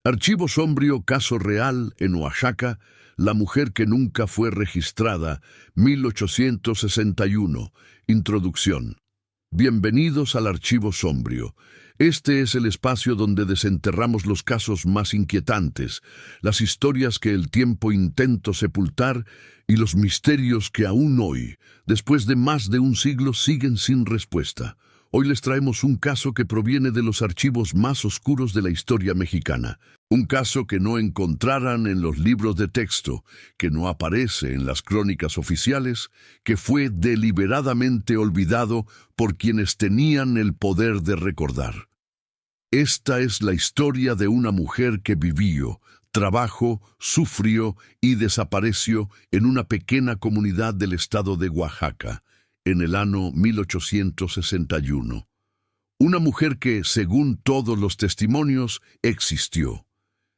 Archivo Sombrio, caso real en Oaxaca, la mujer que nunca fue registrada, 1861. Introducción. Bienvenidos al Archivo Sombrio. Este es el espacio donde desenterramos los casos más inquietantes, las historias que el tiempo intentó sepultar y los misterios que aún hoy, después de más de un siglo, siguen sin respuesta. Hoy les traemos un caso que proviene de los archivos más oscuros de la historia mexicana. Un caso que no encontrarán en los libros de texto, que no aparece en las crónicas oficiales, que fue deliberadamente olvidado por quienes tenían el poder de recordar. Esta es la historia de una mujer que vivió, trabajó, sufrió y desapareció en una pequeña comunidad del estado de Oaxaca, en el año 1861. Una mujer que, según todos los testimonios, existió,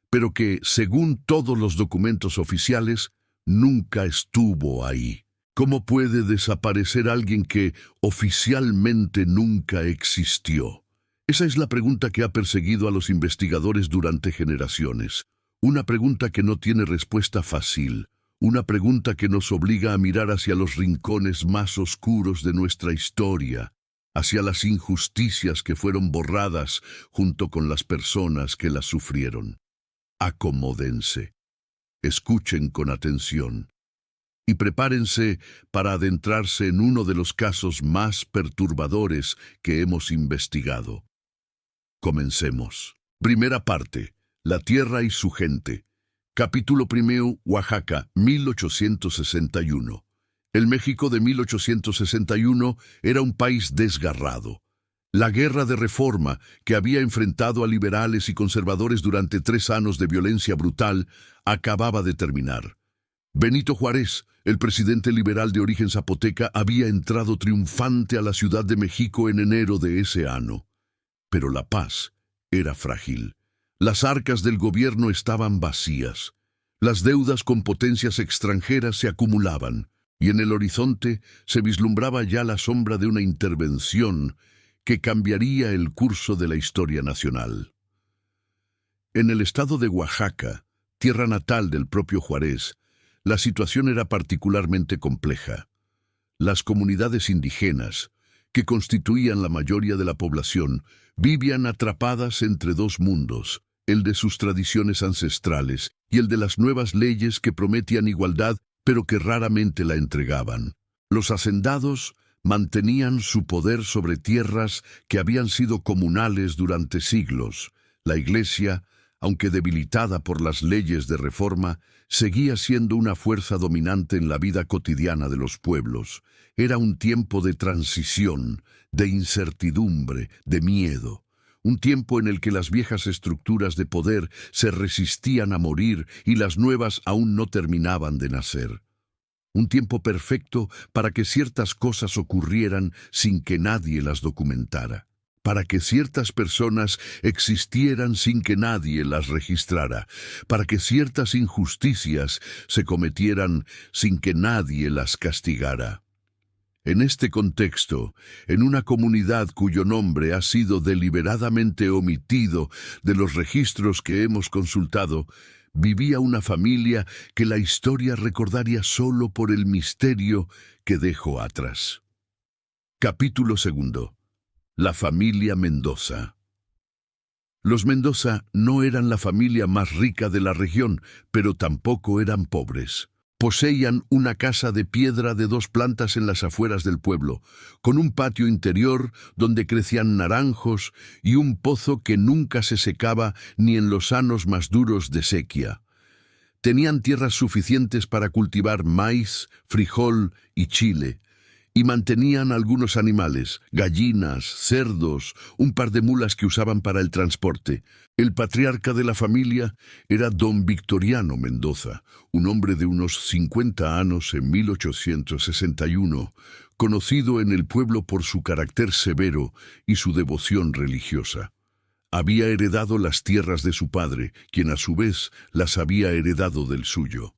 pero que, según todos los documentos oficiales, nunca estuvo ahí. ¿Cómo puede desaparecer alguien que oficialmente nunca existió? Esa es la pregunta que ha perseguido a los investigadores durante generaciones. Una pregunta que no tiene respuesta fácil. Una pregunta que nos obliga a mirar hacia los rincones más oscuros de nuestra historia, hacia las injusticias que fueron borradas junto con las personas que las sufrieron. Acomódense, escuchen con atención y prepárense para adentrarse en uno de los casos más perturbadores que hemos investigado. Comencemos. Primera parte: la tierra y su gente. Capítulo 1, Oaxaca, 1861. El México de 1861 era un país desgarrado. La guerra de reforma, que había enfrentado a liberales y conservadores durante 3 años de violencia brutal, acababa de terminar. Benito Juárez, el presidente liberal de origen zapoteca, había entrado triunfante a la Ciudad de México en enero de ese año. Pero la paz era frágil. Las arcas del gobierno estaban vacías. Las deudas con potencias extranjeras se acumulaban, y en el horizonte se vislumbraba ya la sombra de una intervención que cambiaría el curso de la historia nacional. En el estado de Oaxaca, tierra natal del propio Juárez, la situación era particularmente compleja. Las comunidades indígenas, que constituían la mayoría de la población, vivían atrapadas entre dos mundos, el de sus tradiciones ancestrales y el de las nuevas leyes que prometían igualdad, pero que raramente la entregaban. Los hacendados mantenían su poder sobre tierras que habían sido comunales durante siglos. La Iglesia, aunque debilitada por las leyes de reforma, seguía siendo una fuerza dominante en la vida cotidiana de los pueblos. Era un tiempo de transición, de incertidumbre, de miedo. Un tiempo en el que las viejas estructuras de poder se resistían a morir y las nuevas aún no terminaban de nacer. Un tiempo perfecto para que ciertas cosas ocurrieran sin que nadie las documentara, para que ciertas personas existieran sin que nadie las registrara, para que ciertas injusticias se cometieran sin que nadie las castigara. En este contexto, en una comunidad cuyo nombre ha sido deliberadamente omitido de los registros que hemos consultado, vivía una familia que la historia recordaría solo por el misterio que dejó atrás. Capítulo 2. La familia Mendoza. Los Mendoza no eran la familia más rica de la región, pero tampoco eran pobres. Poseían una casa de piedra de 2 plantas en las afueras del pueblo, con un patio interior donde crecían naranjos y un pozo que nunca se secaba ni en los años más duros de sequía. Tenían tierras suficientes para cultivar maíz, frijol y chile, y mantenían algunos animales, gallinas, cerdos, un par de mulas que usaban para el transporte. El patriarca de la familia era don Victoriano Mendoza, un hombre de unos 50 años en 1861, conocido en el pueblo por su carácter severo y su devoción religiosa. Había heredado las tierras de su padre, quien a su vez las había heredado del suyo.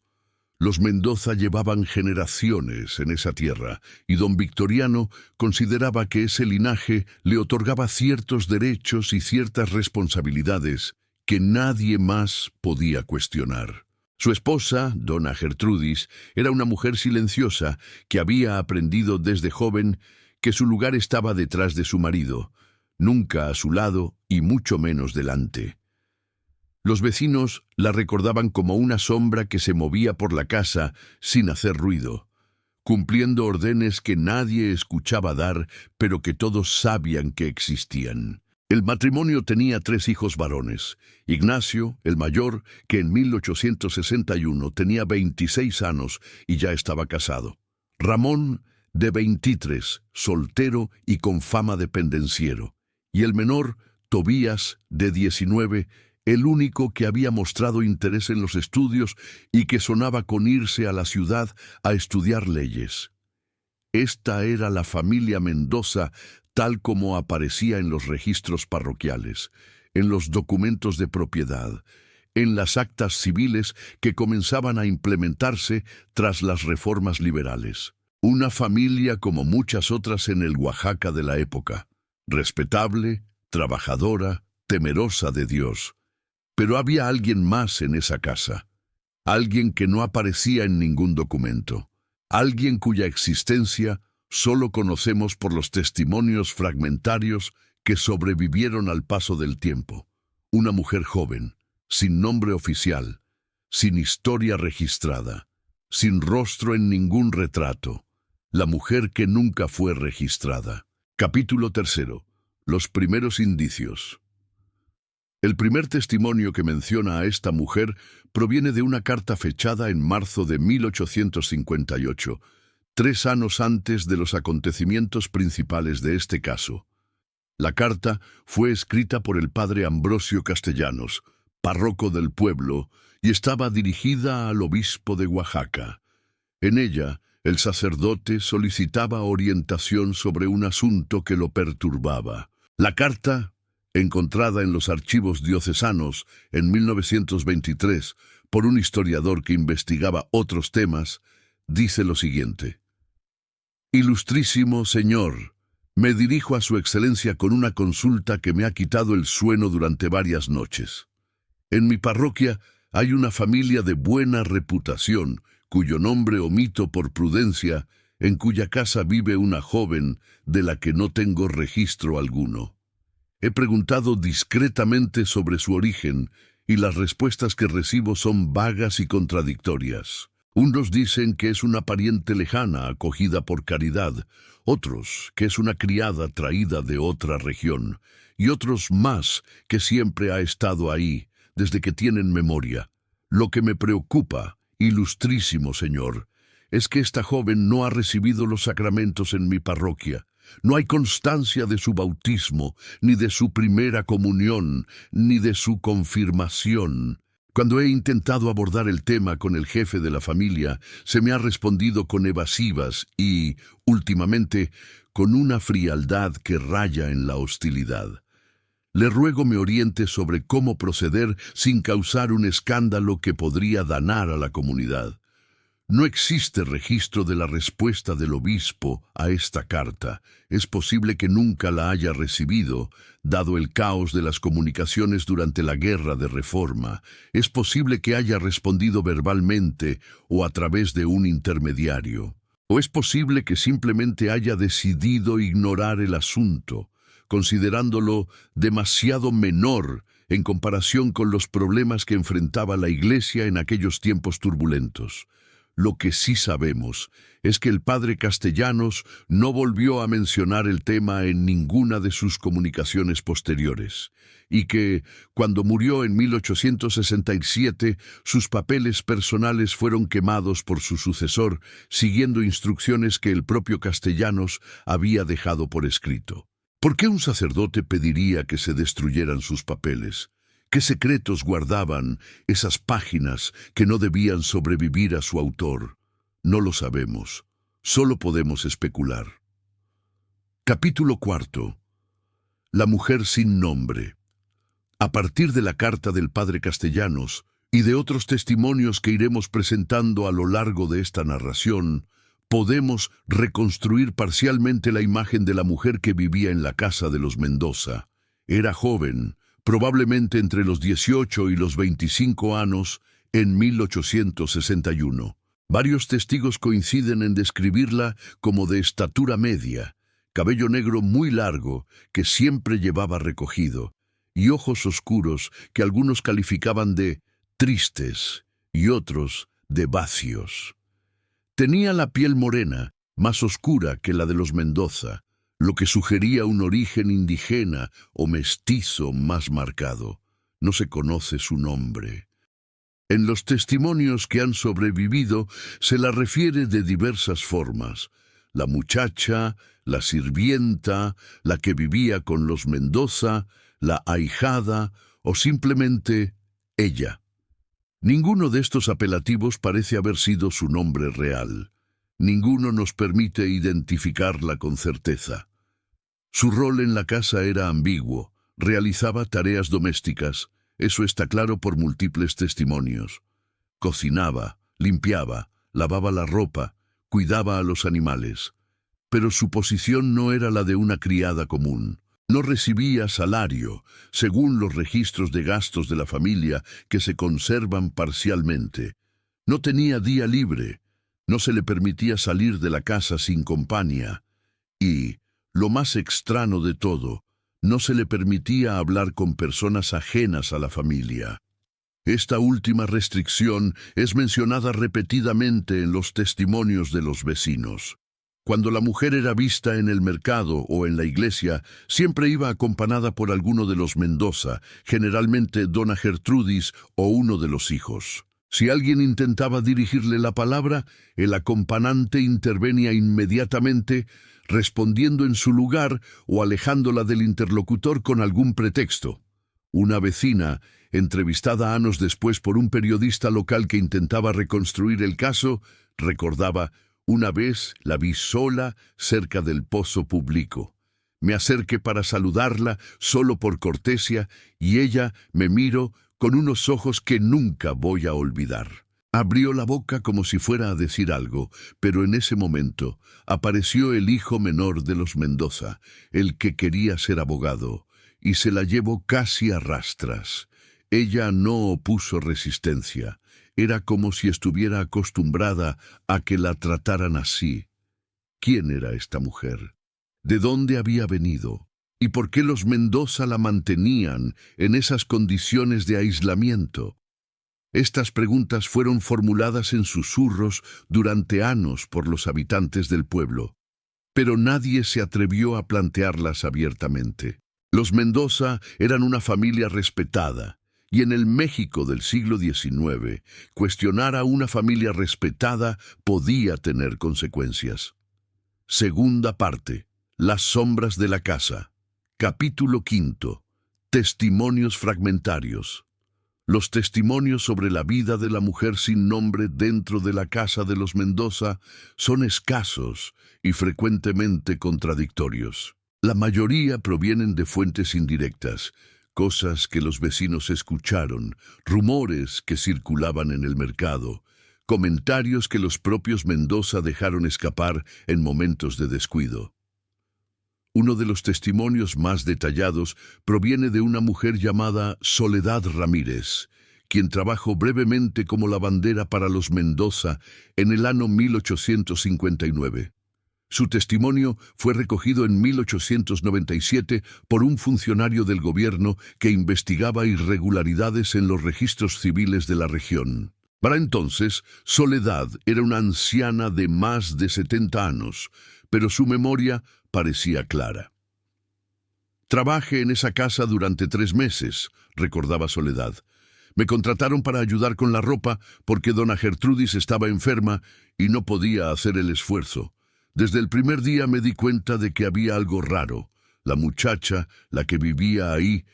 Los Mendoza llevaban generaciones en esa tierra, y don Victoriano consideraba que ese linaje le otorgaba ciertos derechos y ciertas responsabilidades que nadie más podía cuestionar. Su esposa, dona Gertrudis, era una mujer silenciosa que había aprendido desde joven que su lugar estaba detrás de su marido, nunca a su lado y mucho menos delante. Los vecinos la recordaban como una sombra que se movía por la casa sin hacer ruido, cumpliendo órdenes que nadie escuchaba dar, pero que todos sabían que existían. El matrimonio tenía 3 hijos varones. Ignacio, el mayor, que en 1861 tenía 26 años y ya estaba casado. Ramón, de 23, soltero y con fama de pendenciero. Y el menor, Tobías, de 19, el único que había mostrado interés en los estudios y que sonaba con irse a la ciudad a estudiar leyes. Esta era la familia Mendoza tal como aparecía en los registros parroquiales, en los documentos de propiedad, en las actas civiles que comenzaban a implementarse tras las reformas liberales. Una familia como muchas otras en el Oaxaca de la época, respetable, trabajadora, temerosa de Dios. Pero había alguien más en esa casa, alguien que no aparecía en ningún documento, alguien cuya existencia solo conocemos por los testimonios fragmentarios que sobrevivieron al paso del tiempo. Una mujer joven, sin nombre oficial, sin historia registrada, sin rostro en ningún retrato. La mujer que nunca fue registrada. Capítulo 3. Los primeros indicios. El primer testimonio que menciona a esta mujer proviene de una carta fechada en marzo de 1858, 3 años antes de los acontecimientos principales de este caso. La carta fue escrita por el padre Ambrosio Castellanos, párroco del pueblo, y estaba dirigida al obispo de Oaxaca. En ella, el sacerdote solicitaba orientación sobre un asunto que lo perturbaba. La carta, encontrada en los archivos diocesanos en 1923 por un historiador que investigaba otros temas, dice lo siguiente: Ilustrísimo Señor, me dirijo a su excelencia con una consulta que me ha quitado el sueño durante varias noches. En mi parroquia hay una familia de buena reputación, cuyo nombre omito por prudencia, en cuya casa vive una joven de la que no tengo registro alguno. He preguntado discretamente sobre su origen y las respuestas que recibo son vagas y contradictorias. Unos dicen que es una pariente lejana acogida por caridad, otros que es una criada traída de otra región, y otros más que siempre ha estado ahí, desde que tienen memoria. Lo que me preocupa, ilustrísimo Señor, es que esta joven no ha recibido los sacramentos en mi parroquia. No hay constancia de su bautismo, ni de su primera comunión, ni de su confirmación. Cuando he intentado abordar el tema con el jefe de la familia, se me ha respondido con evasivas y, últimamente, con una frialdad que raya en la hostilidad. Le ruego me oriente sobre cómo proceder sin causar un escándalo que podría dañar a la comunidad. No existe registro de la respuesta del obispo a esta carta. Es posible que nunca la haya recibido, dado el caos de las comunicaciones durante la Guerra de Reforma. Es posible que haya respondido verbalmente o a través de un intermediario. O es posible que simplemente haya decidido ignorar el asunto, considerándolo demasiado menor en comparación con los problemas que enfrentaba la Iglesia en aquellos tiempos turbulentos. Lo que sí sabemos es que el padre Castellanos no volvió a mencionar el tema en ninguna de sus comunicaciones posteriores, y que, cuando murió en 1867, sus papeles personales fueron quemados por su sucesor, siguiendo instrucciones que el propio Castellanos había dejado por escrito. ¿Por qué un sacerdote pediría que se destruyeran sus papeles? ¿Qué secretos guardaban esas páginas que no debían sobrevivir a su autor? No lo sabemos. Solo podemos especular. Capítulo 4. La mujer sin nombre. A partir de la carta del padre Castellanos y de otros testimonios que iremos presentando a lo largo de esta narración, podemos reconstruir parcialmente la imagen de la mujer que vivía en la casa de los Mendoza. Era joven, probablemente entre los 18 y los 25 años, en 1861. Varios testigos coinciden en describirla como de estatura media, cabello negro muy largo que siempre llevaba recogido, y ojos oscuros que algunos calificaban de tristes y otros de vacíos. Tenía la piel morena, más oscura que la de los Mendoza, lo que sugería un origen indígena o mestizo más marcado. No se conoce su nombre. En los testimonios que han sobrevivido se la refiere de diversas formas: la muchacha, la sirvienta, la que vivía con los Mendoza, la ahijada o simplemente ella. Ninguno de estos apelativos parece haber sido su nombre real. Ninguno nos permite identificarla con certeza. Su rol en la casa era ambiguo. Realizaba tareas domésticas, eso está claro por múltiples testimonios. Cocinaba, limpiaba, lavaba la ropa, cuidaba a los animales. Pero su posición no era la de una criada común. No recibía salario, según los registros de gastos de la familia que se conservan parcialmente. No tenía día libre, no se le permitía salir de la casa sin compañía. Y, lo más extraño de todo, no se le permitía hablar con personas ajenas a la familia. Esta última restricción es mencionada repetidamente en los testimonios de los vecinos. Cuando la mujer era vista en el mercado o en la iglesia, siempre iba acompañada por alguno de los Mendoza, generalmente dona Gertrudis o uno de los hijos. Si alguien intentaba dirigirle la palabra, el acompañante intervenía inmediatamente, respondiendo en su lugar o alejándola del interlocutor con algún pretexto. Una vecina, entrevistada años después por un periodista local que intentaba reconstruir el caso, recordaba: una vez la vi sola cerca del pozo público. Me acerqué para saludarla solo por cortesía y ella me miró con unos ojos que nunca voy a olvidar. Abrió la boca como si fuera a decir algo, pero en ese momento apareció el hijo menor de los Mendoza, el que quería ser abogado, y se la llevó casi a rastras. Ella no opuso resistencia. Era como si estuviera acostumbrada a que la trataran así. ¿Quién era esta mujer? ¿De dónde había venido? ¿Y por qué los Mendoza la mantenían en esas condiciones de aislamiento? Estas preguntas fueron formuladas en susurros durante años por los habitantes del pueblo, pero nadie se atrevió a plantearlas abiertamente. Los Mendoza eran una familia respetada, y en el México del siglo XIX, cuestionar a una familia respetada podía tener consecuencias. Segunda parte. Las sombras de la casa. Capítulo 5. Testimonios fragmentarios. Los testimonios sobre la vida de la mujer sin nombre dentro de la casa de los Mendoza son escasos y frecuentemente contradictorios. La mayoría provienen de fuentes indirectas, cosas que los vecinos escucharon, rumores que circulaban en el mercado, comentarios que los propios Mendoza dejaron escapar en momentos de descuido. Uno de los testimonios más detallados proviene de una mujer llamada Soledad Ramírez, quien trabajó brevemente como lavandera para los Mendoza en el año 1859. Su testimonio fue recogido en 1897 por un funcionario del gobierno que investigaba irregularidades en los registros civiles de la región. Para entonces, Soledad era una anciana de más de 70 años, pero su memoria parecía clara. Trabajé en esa casa durante 3 meses, recordaba Soledad. Me contrataron para ayudar con la ropa porque dona Gertrudis estaba enferma y no podía hacer el esfuerzo. Desde el primer día me di cuenta de que había algo raro. La muchacha, la que vivía ahí,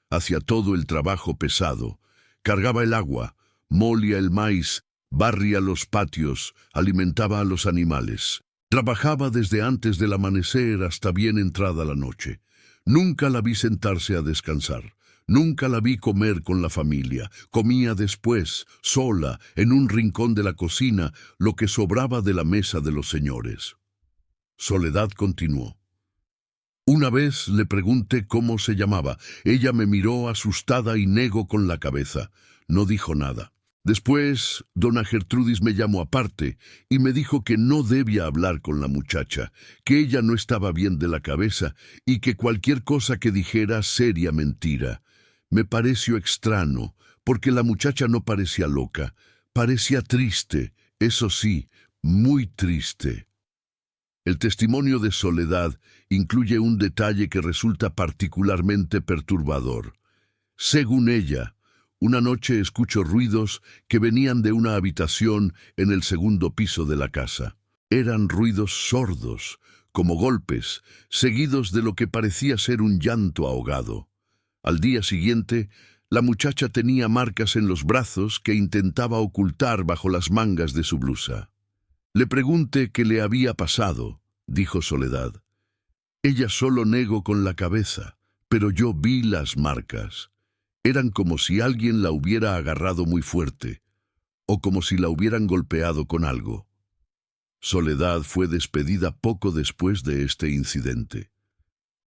hacía todo el trabajo pesado. Cargaba el agua, molía el maíz, barría los patios, alimentaba a los animales. Trabajaba desde antes del amanecer hasta bien entrada la noche. Nunca la vi sentarse a descansar. Nunca la vi comer con la familia. Comía después, sola, en un rincón de la cocina, lo que sobraba de la mesa de los señores. Soledad continuó. Una vez le pregunté cómo se llamaba. Ella me miró asustada y negó con la cabeza. No dijo nada. Después, dona Gertrudis me llamó aparte y me dijo que no debía hablar con la muchacha, que ella no estaba bien de la cabeza y que cualquier cosa que dijera sería mentira. Me pareció extraño, porque la muchacha no parecía loca, parecía triste, eso sí, muy triste. El testimonio de Soledad incluye un detalle que resulta particularmente perturbador. Según ella, una noche escuchó ruidos que venían de una habitación en el segundo piso de la casa. Eran ruidos sordos, como golpes, seguidos de lo que parecía ser un llanto ahogado. Al día siguiente, la muchacha tenía marcas en los brazos que intentaba ocultar bajo las mangas de su blusa. Le pregunté qué le había pasado, dijo Soledad. Ella solo negó con la cabeza, pero yo vi las marcas. Eran como si alguien la hubiera agarrado muy fuerte, o como si la hubieran golpeado con algo. Soledad fue despedida poco después de este incidente.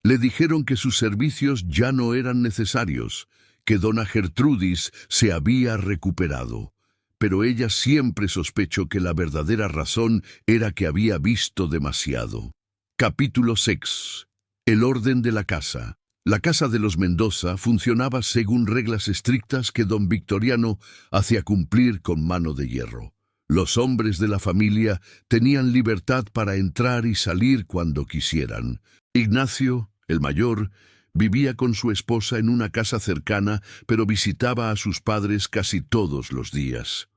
Le dijeron que sus servicios ya no eran necesarios, que dona Gertrudis se había recuperado, pero ella siempre sospechó que la verdadera razón era que había visto demasiado. Capítulo 6. El orden de la casa. La casa de los Mendoza funcionaba según reglas estrictas que don Victoriano hacía cumplir con mano de hierro. Los hombres de la familia tenían libertad para entrar y salir cuando quisieran. Ignacio, el mayor, vivía con su esposa en una casa cercana, pero visitaba a sus padres casi todos los días.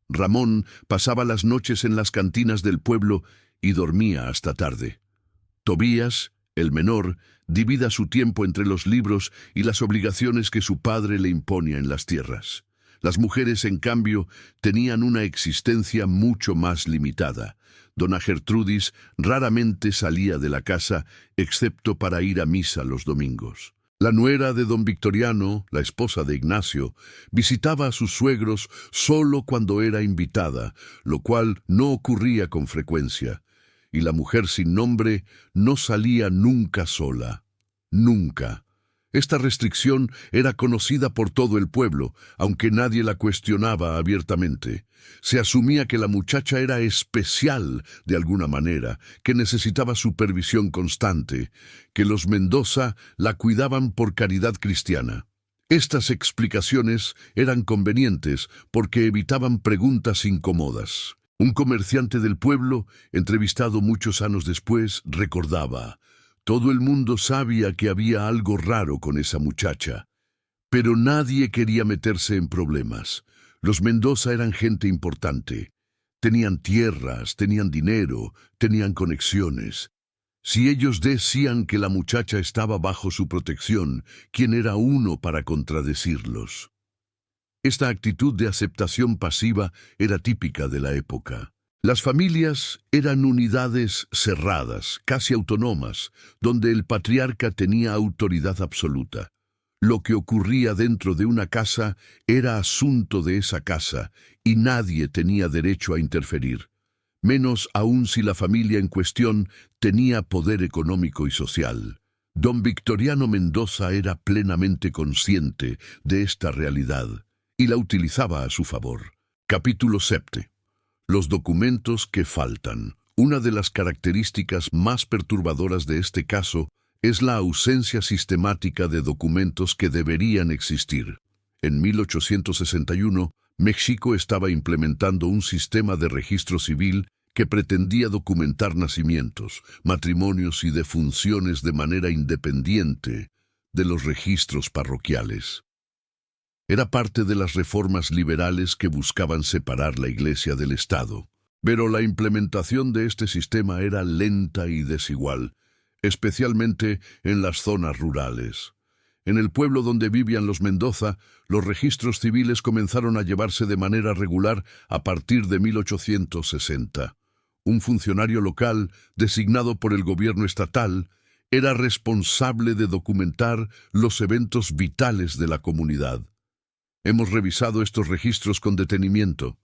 Ramón pasaba las noches en las cantinas del pueblo y dormía hasta tarde. Tobías, el menor, divida su tiempo entre los libros y las obligaciones que su padre le imponía en las tierras. Las mujeres, en cambio, tenían una existencia mucho más limitada. Dona Gertrudis raramente salía de la casa, excepto para ir a misa los domingos. La nuera de don Victoriano, la esposa de Ignacio, visitaba a sus suegros solo cuando era invitada, lo cual no ocurría con frecuencia. Y la mujer sin nombre no salía nunca sola. Nunca. Esta restricción era conocida por todo el pueblo, aunque nadie la cuestionaba abiertamente. Se asumía que la muchacha era especial de alguna manera, que necesitaba supervisión constante, que los Mendoza la cuidaban por caridad cristiana. Estas explicaciones eran convenientes porque evitaban preguntas incómodas. Un comerciante del pueblo, entrevistado muchos años después, recordaba: todo el mundo sabía que había algo raro con esa muchacha, pero nadie quería meterse en problemas. Los Mendoza eran gente importante. Tenían tierras, tenían dinero, tenían conexiones. Si ellos decían que la muchacha estaba bajo su protección, ¿quién era uno para contradecirlos? Esta actitud de aceptación pasiva era típica de la época. Las familias eran unidades cerradas, casi autónomas, donde el patriarca tenía autoridad absoluta. Lo que ocurría dentro de una casa era asunto de esa casa y nadie tenía derecho a interferir, menos aún si la familia en cuestión tenía poder económico y social. Don Victoriano Mendoza era plenamente consciente de esta realidad y la utilizaba a su favor. Capítulo 7. Los documentos que faltan. Una de las características más perturbadoras de este caso es la ausencia sistemática de documentos que deberían existir. En 1861, México estaba implementando un sistema de registro civil que pretendía documentar nacimientos, matrimonios y defunciones de manera independiente de los registros parroquiales. Era parte de las reformas liberales que buscaban separar la Iglesia del Estado. Pero la implementación de este sistema era lenta y desigual, especialmente en las zonas rurales. En el pueblo donde vivían los Mendoza, los registros civiles comenzaron a llevarse de manera regular a partir de 1860. Un funcionario local, designado por el gobierno estatal, era responsable de documentar los eventos vitales de la comunidad. Hemos revisado estos registros con detenimiento.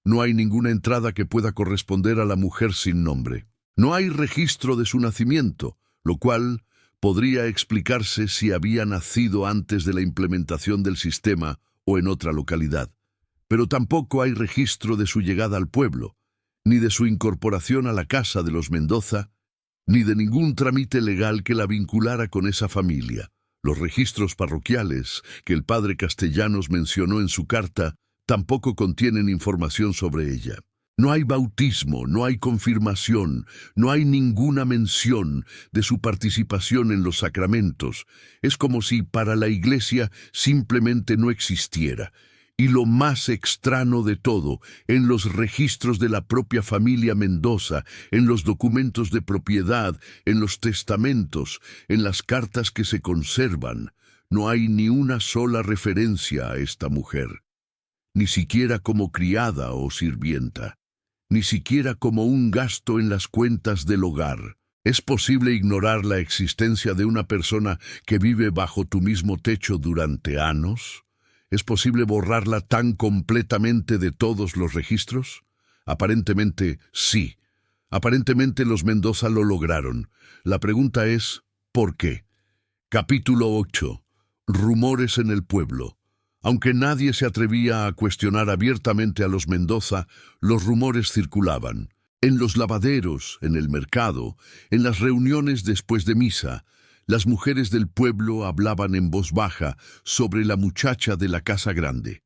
No hay ninguna entrada que pueda corresponder a la mujer sin nombre. No hay registro de su nacimiento, lo cual Podría explicarse si había nacido antes de la implementación del sistema o en otra localidad, pero tampoco hay registro de su llegada al pueblo, ni de su incorporación a la casa de los Mendoza, ni de ningún trámite legal que la vinculara con esa familia. Los registros parroquiales que el padre Castellanos mencionó en su carta tampoco contienen información sobre ella. No hay bautismo, no hay confirmación, no hay ninguna mención de su participación en los sacramentos. Es como si para la Iglesia simplemente no existiera. Y lo más extraño de todo, en los registros de la propia familia Mendoza, en los documentos de propiedad, en los testamentos, en las cartas que se conservan, no hay ni una sola referencia a esta mujer, ni siquiera como criada o sirvienta, ni siquiera como un gasto en las cuentas del hogar. ¿Es posible ignorar la existencia de una persona que vive bajo tu mismo techo durante años? ¿Es posible borrarla tan completamente de todos los registros? Aparentemente, sí. Aparentemente los Mendoza lo lograron. La pregunta es, ¿por qué? Capítulo 8. Rumores en el pueblo. Aunque nadie se atrevía a cuestionar abiertamente a los Mendoza, los rumores circulaban. En los lavaderos, en el mercado, en las reuniones después de misa, las mujeres del pueblo hablaban en voz baja sobre la muchacha de la casa grande.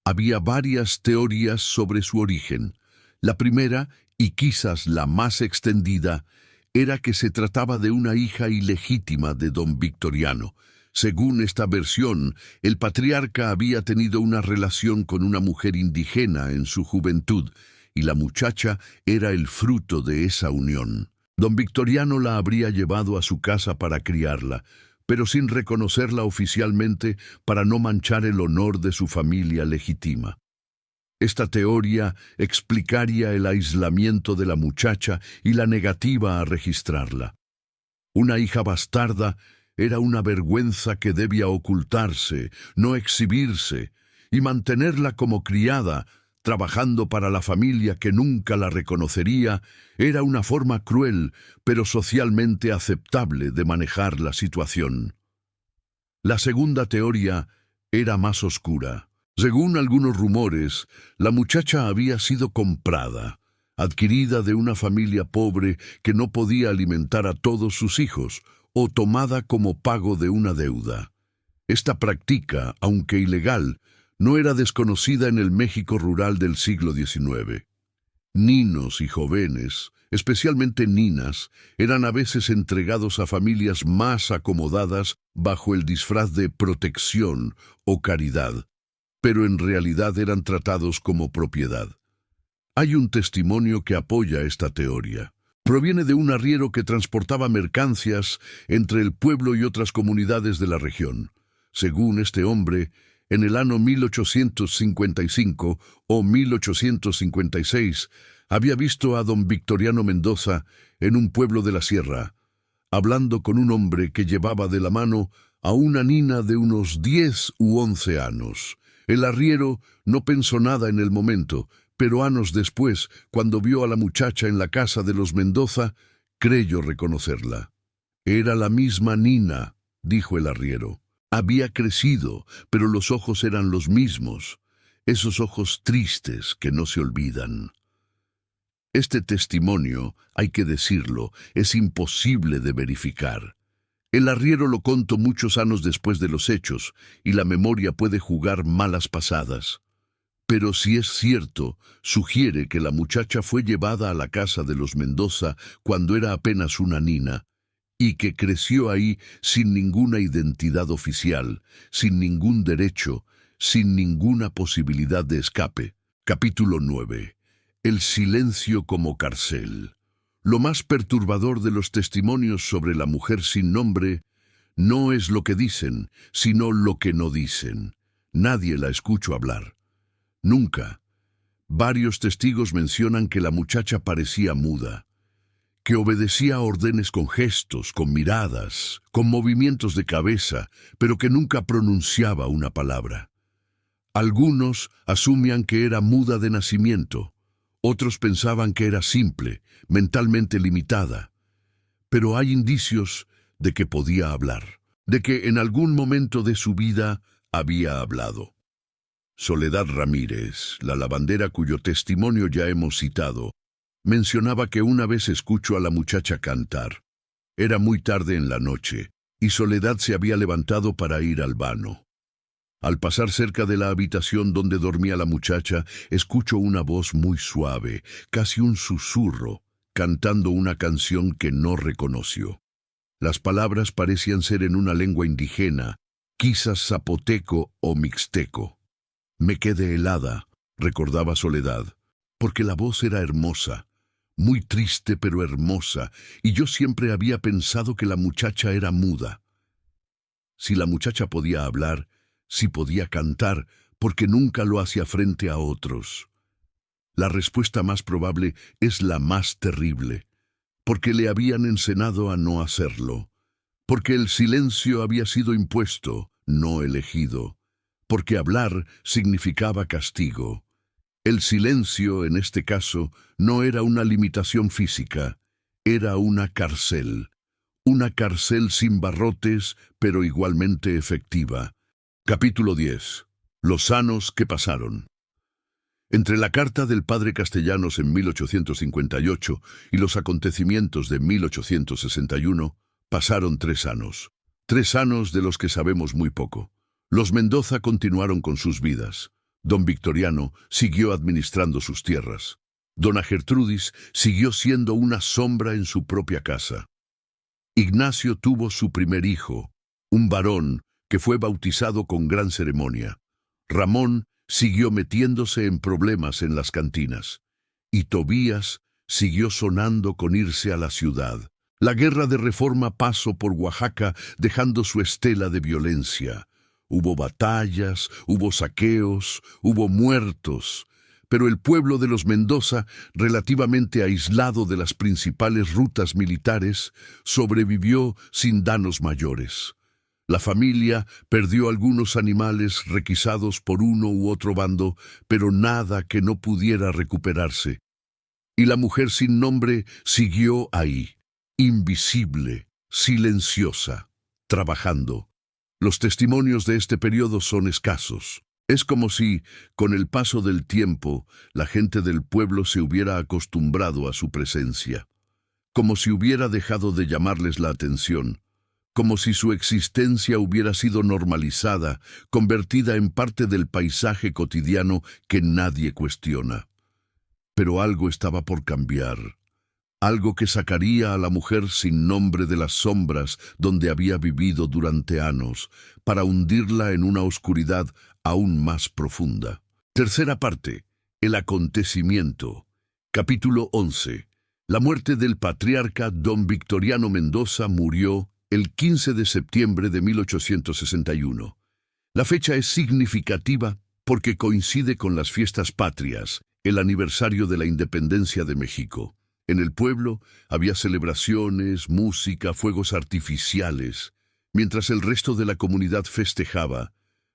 Había varias teorías sobre su origen. La primera, y quizás la más extendida, era que se trataba de una hija ilegítima de don Victoriano. Según esta versión, el patriarca había tenido una relación con una mujer indígena en su juventud, y la muchacha era el fruto de esa unión. Don Victoriano la habría llevado a su casa para criarla, pero sin reconocerla oficialmente para no manchar el honor de su familia legítima. Esta teoría explicaría el aislamiento de la muchacha y la negativa a registrarla. Una hija bastarda era una vergüenza que debía ocultarse, no exhibirse, y mantenerla como criada, trabajando para la familia que nunca la reconocería, era una forma cruel, pero socialmente aceptable de manejar la situación. La segunda teoría era más oscura. Según algunos rumores, la muchacha había sido comprada, adquirida de una familia pobre que no podía alimentar a todos sus hijos, o tomada como pago de una deuda. Esta práctica, aunque ilegal, no era desconocida en el México rural del siglo XIX. Ninos y jóvenes, especialmente ninas, eran a veces entregados a familias más acomodadas bajo el disfraz de protección o caridad, pero en realidad eran tratados como propiedad. Hay un testimonio que apoya esta teoría. Proviene de un arriero que transportaba mercancías entre el pueblo y otras comunidades de la región. Según este hombre, en el año 1855 o 1856, había visto a don Victoriano Mendoza en un pueblo de la sierra, hablando con un hombre que llevaba de la mano a una nina de unos 10 u 11 años. El arriero no pensó nada en el momento, pero años después, cuando vio a la muchacha en la casa de los Mendoza, creyó reconocerla. Era la misma nina, dijo el arriero. Había crecido, pero los ojos eran los mismos, esos ojos tristes que no se olvidan. Este testimonio, hay que decirlo, es imposible de verificar. El arriero lo contó muchos años después de los hechos, y la memoria puede jugar malas pasadas. Pero si es cierto, sugiere que la muchacha fue llevada a la casa de los Mendoza cuando era apenas una nina, y que creció ahí sin ninguna identidad oficial, sin ningún derecho, sin ninguna posibilidad de escape. Capítulo 9. El silencio como cárcel. Lo más perturbador de los testimonios sobre la mujer sin nombre no es lo que dicen, sino lo que no dicen. Nadie la escuchó hablar. Nunca. Varios testigos mencionan que la muchacha parecía muda, que obedecía órdenes con gestos, con miradas, con movimientos de cabeza, pero que nunca pronunciaba una palabra. Algunos asumían que era muda de nacimiento, otros pensaban que era simple, mentalmente limitada. Pero hay indicios de que podía hablar, de que en algún momento de su vida había hablado. Soledad Ramírez, la lavandera cuyo testimonio ya hemos citado, mencionaba que una vez escuchó a la muchacha cantar. Era muy tarde en la noche, y Soledad se había levantado para ir al baño. Al pasar cerca de la habitación donde dormía la muchacha, escuchó una voz muy suave, casi un susurro, cantando una canción que no reconoció. Las palabras parecían ser en una lengua indígena, quizás zapoteco o mixteco. Me quedé helada, recordaba Soledad, porque la voz era hermosa, muy triste pero hermosa, y yo siempre había pensado que la muchacha era muda. Si la muchacha podía hablar, si podía cantar, porque nunca lo hacía frente a otros. La respuesta más probable es la más terrible, porque le habían enseñado a no hacerlo, porque el silencio había sido impuesto, no elegido, porque hablar significaba castigo. El silencio, en este caso, no era una limitación física, era una cárcel sin barrotes, pero igualmente efectiva. Capítulo 10. Los años que pasaron. Entre la carta del padre Castellanos en 1858 y los acontecimientos de 1861, pasaron 3 años. 3 años de los que sabemos muy poco. Los Mendoza continuaron con sus vidas. Don Victoriano siguió administrando sus tierras. Dona Gertrudis siguió siendo una sombra en su propia casa. Ignacio tuvo su primer hijo, un varón que fue bautizado con gran ceremonia. Ramón siguió metiéndose en problemas en las cantinas. Y Tobías siguió sonando con irse a la ciudad. La guerra de Reforma pasó por Oaxaca dejando su estela de violencia. Hubo batallas, hubo saqueos, hubo muertos, pero el pueblo de los Mendoza, relativamente aislado de las principales rutas militares, sobrevivió sin daños mayores. La familia perdió algunos animales requisados por uno u otro bando, pero nada que no pudiera recuperarse. Y la mujer sin nombre siguió ahí, invisible, silenciosa, trabajando. Los testimonios de este periodo son escasos. Es como si, con el paso del tiempo, la gente del pueblo se hubiera acostumbrado a su presencia, como si hubiera dejado de llamarles la atención, como si su existencia hubiera sido normalizada, convertida en parte del paisaje cotidiano que nadie cuestiona. Pero algo estaba por cambiar. Algo que sacaría a la mujer sin nombre de las sombras donde había vivido durante años, para hundirla en una oscuridad aún más profunda. Tercera parte. El acontecimiento. Capítulo 11. La muerte del patriarca don Victoriano Mendoza murió el 15 de septiembre de 1861. La fecha es significativa porque coincide con las fiestas patrias, el aniversario de la independencia de México. En el pueblo había celebraciones, música, fuegos artificiales. Mientras el resto de la comunidad festejaba,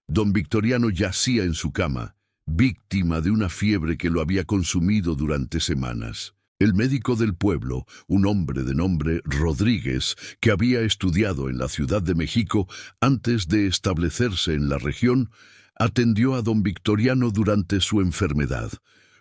don Victoriano yacía en su cama, víctima de una fiebre que lo había consumido durante semanas. El médico del pueblo, un hombre de nombre Rodríguez, que había estudiado en la Ciudad de México antes de establecerse en la región, atendió a don Victoriano durante su enfermedad.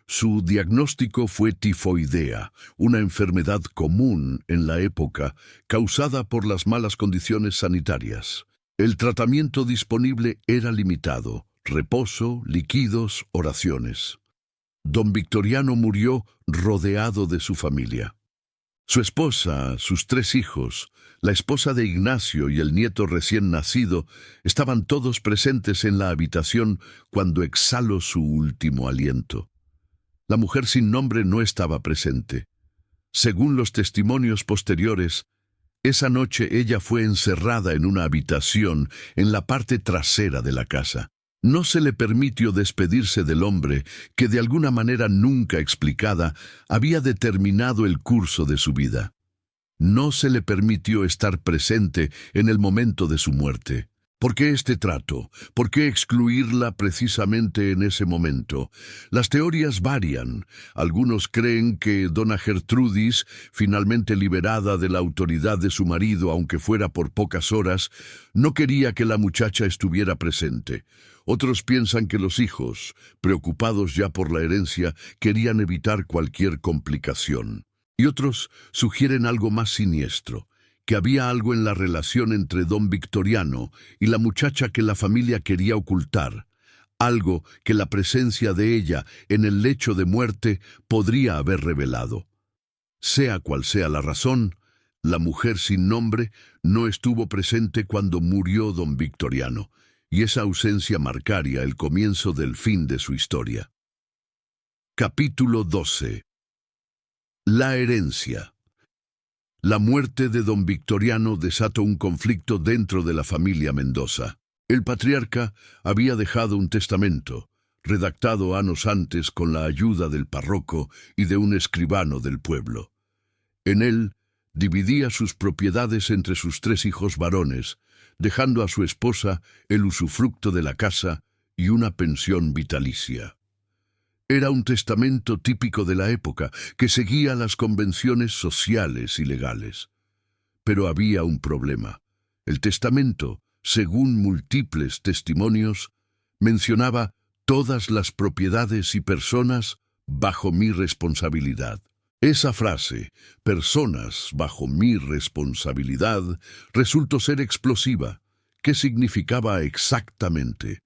Su diagnóstico fue tifoidea, una enfermedad común en la época, causada por las malas condiciones sanitarias. El tratamiento disponible era limitado: reposo, líquidos, oraciones. Don Victoriano murió rodeado de su familia. Su esposa, sus 3 hijos, la esposa de Ignacio y el nieto recién nacido, estaban todos presentes en la habitación cuando exhaló su último aliento. La mujer sin nombre no estaba presente. Según los testimonios posteriores, esa noche ella fue encerrada en una habitación en la parte trasera de la casa. No se le permitió despedirse del hombre que, de alguna manera nunca explicada, había determinado el curso de su vida. No se le permitió estar presente en el momento de su muerte. ¿Por qué este trato? ¿Por qué excluirla precisamente en ese momento? Las teorías varian. Algunos creen que dona Gertrudis, finalmente liberada de la autoridad de su marido, aunque fuera por pocas horas, no quería que la muchacha estuviera presente. Otros piensan que los hijos, preocupados ya por la herencia, querían evitar cualquier complicación. Y otros sugieren algo más siniestro, que había algo en la relación entre don Victoriano y la muchacha que la familia quería ocultar, algo que la presencia de ella en el lecho de muerte podría haber revelado. Sea cual sea la razón, la mujer sin nombre no estuvo presente cuando murió don Victoriano, y esa ausencia marcaría el comienzo del fin de su historia. Capítulo 12. La herencia. La muerte de don Victoriano desató un conflicto dentro de la familia Mendoza. El patriarca había dejado un testamento, redactado años antes con la ayuda del párroco y de un escribano del pueblo. En él dividía sus propiedades entre sus 3 hijos varones, dejando a su esposa el usufructo de la casa y una pensión vitalicia. Era un testamento típico de la época que seguía las convenciones sociales y legales. Pero había un problema. El testamento, según múltiples testimonios, mencionaba todas las propiedades y personas bajo mi responsabilidad. Esa frase, personas bajo mi responsabilidad, resultó ser explosiva. ¿Qué significaba exactamente?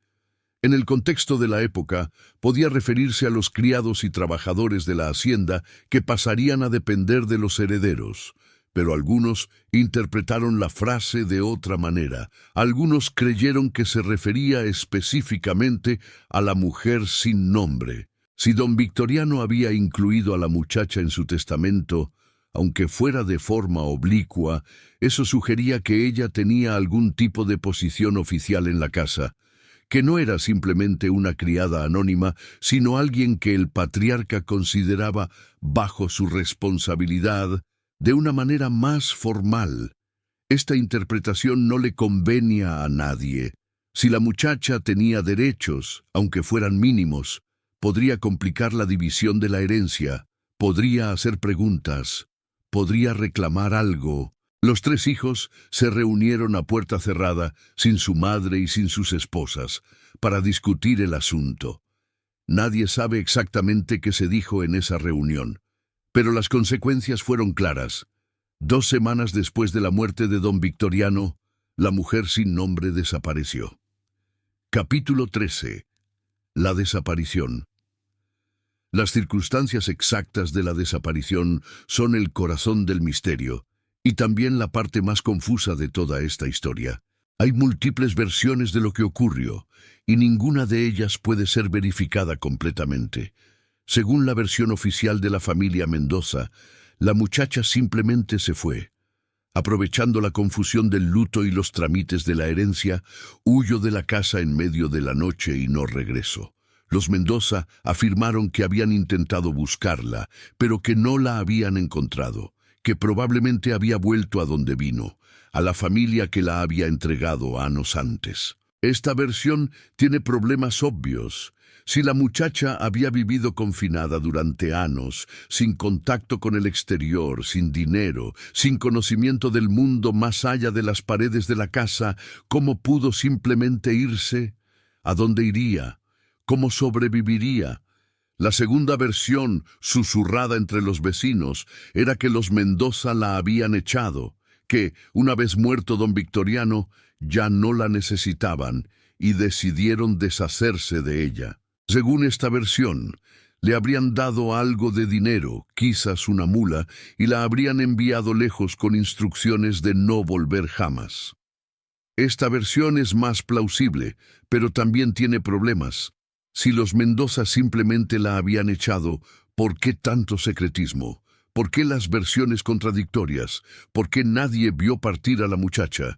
En el contexto de la época, podía referirse a los criados y trabajadores de la hacienda que pasarían a depender de los herederos. Pero algunos interpretaron la frase de otra manera. Algunos creyeron que se refería específicamente a la mujer sin nombre. Si don Victoriano había incluido a la muchacha en su testamento, aunque fuera de forma oblicua, eso sugería que ella tenía algún tipo de posición oficial en la casa, que no era simplemente una criada anónima, sino alguien que el patriarca consideraba bajo su responsabilidad de una manera más formal. Esta interpretación no le convenía a nadie. Si la muchacha tenía derechos, aunque fueran mínimos, podría complicar la división de la herencia, podría hacer preguntas, podría reclamar algo. Los 3 hijos se reunieron a puerta cerrada, sin su madre y sin sus esposas, para discutir el asunto. Nadie sabe exactamente qué se dijo en esa reunión, pero las consecuencias fueron claras. 2 semanas después de la muerte de don Victoriano, la mujer sin nombre desapareció. Capítulo 13. La desaparición. Las circunstancias exactas de la desaparición son el corazón del misterio, y también la parte más confusa de toda esta historia. Hay múltiples versiones de lo que ocurrió, y ninguna de ellas puede ser verificada completamente. Según la versión oficial de la familia Mendoza, la muchacha simplemente se fue. Aprovechando la confusión del luto y los trámites de la herencia, huyó de la casa en medio de la noche y no regresó. Los Mendoza afirmaron que habían intentado buscarla, pero que no la habían encontrado, que probablemente había vuelto a donde vino, a la familia que la había entregado años antes. Esta versión tiene problemas obvios. Si la muchacha había vivido confinada durante años, sin contacto con el exterior, sin dinero, sin conocimiento del mundo más allá de las paredes de la casa, ¿cómo pudo simplemente irse? ¿A dónde iría? ¿Cómo sobreviviría? La segunda versión, susurrada entre los vecinos, era que los Mendoza la habían echado, que, una vez muerto don Victoriano, ya no la necesitaban y decidieron deshacerse de ella. Según esta versión, le habrían dado algo de dinero, quizás una mula, y la habrían enviado lejos con instrucciones de no volver jamás. Esta versión es más plausible, pero también tiene problemas. Si los Mendoza simplemente la habían echado, ¿por qué tanto secretismo? ¿Por qué las versiones contradictorias? ¿Por qué nadie vio partir a la muchacha?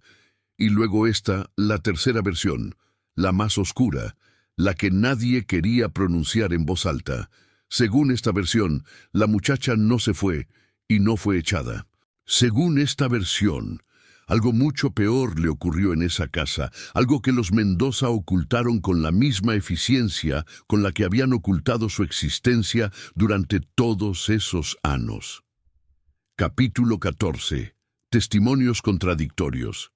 Y luego esta, la tercera versión, la más oscura, la que nadie quería pronunciar en voz alta. Según esta versión, la muchacha no se fue y no fue echada. Según esta versión, Algo mucho peor le ocurrió en esa casa, algo que los Mendoza ocultaron con la misma eficiencia con la que habían ocultado su existencia durante todos esos años. Capítulo 14. Testimonios contradictorios.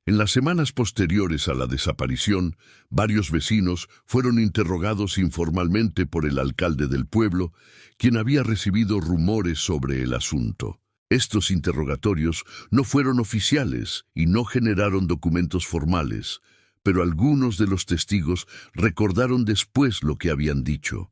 En las semanas posteriores a la desaparición, varios vecinos fueron interrogados informalmente por el alcalde del pueblo, quien había recibido rumores sobre el asunto. Estos interrogatorios no fueron oficiales y no generaron documentos formales, pero algunos de los testigos recordaron después lo que habían dicho.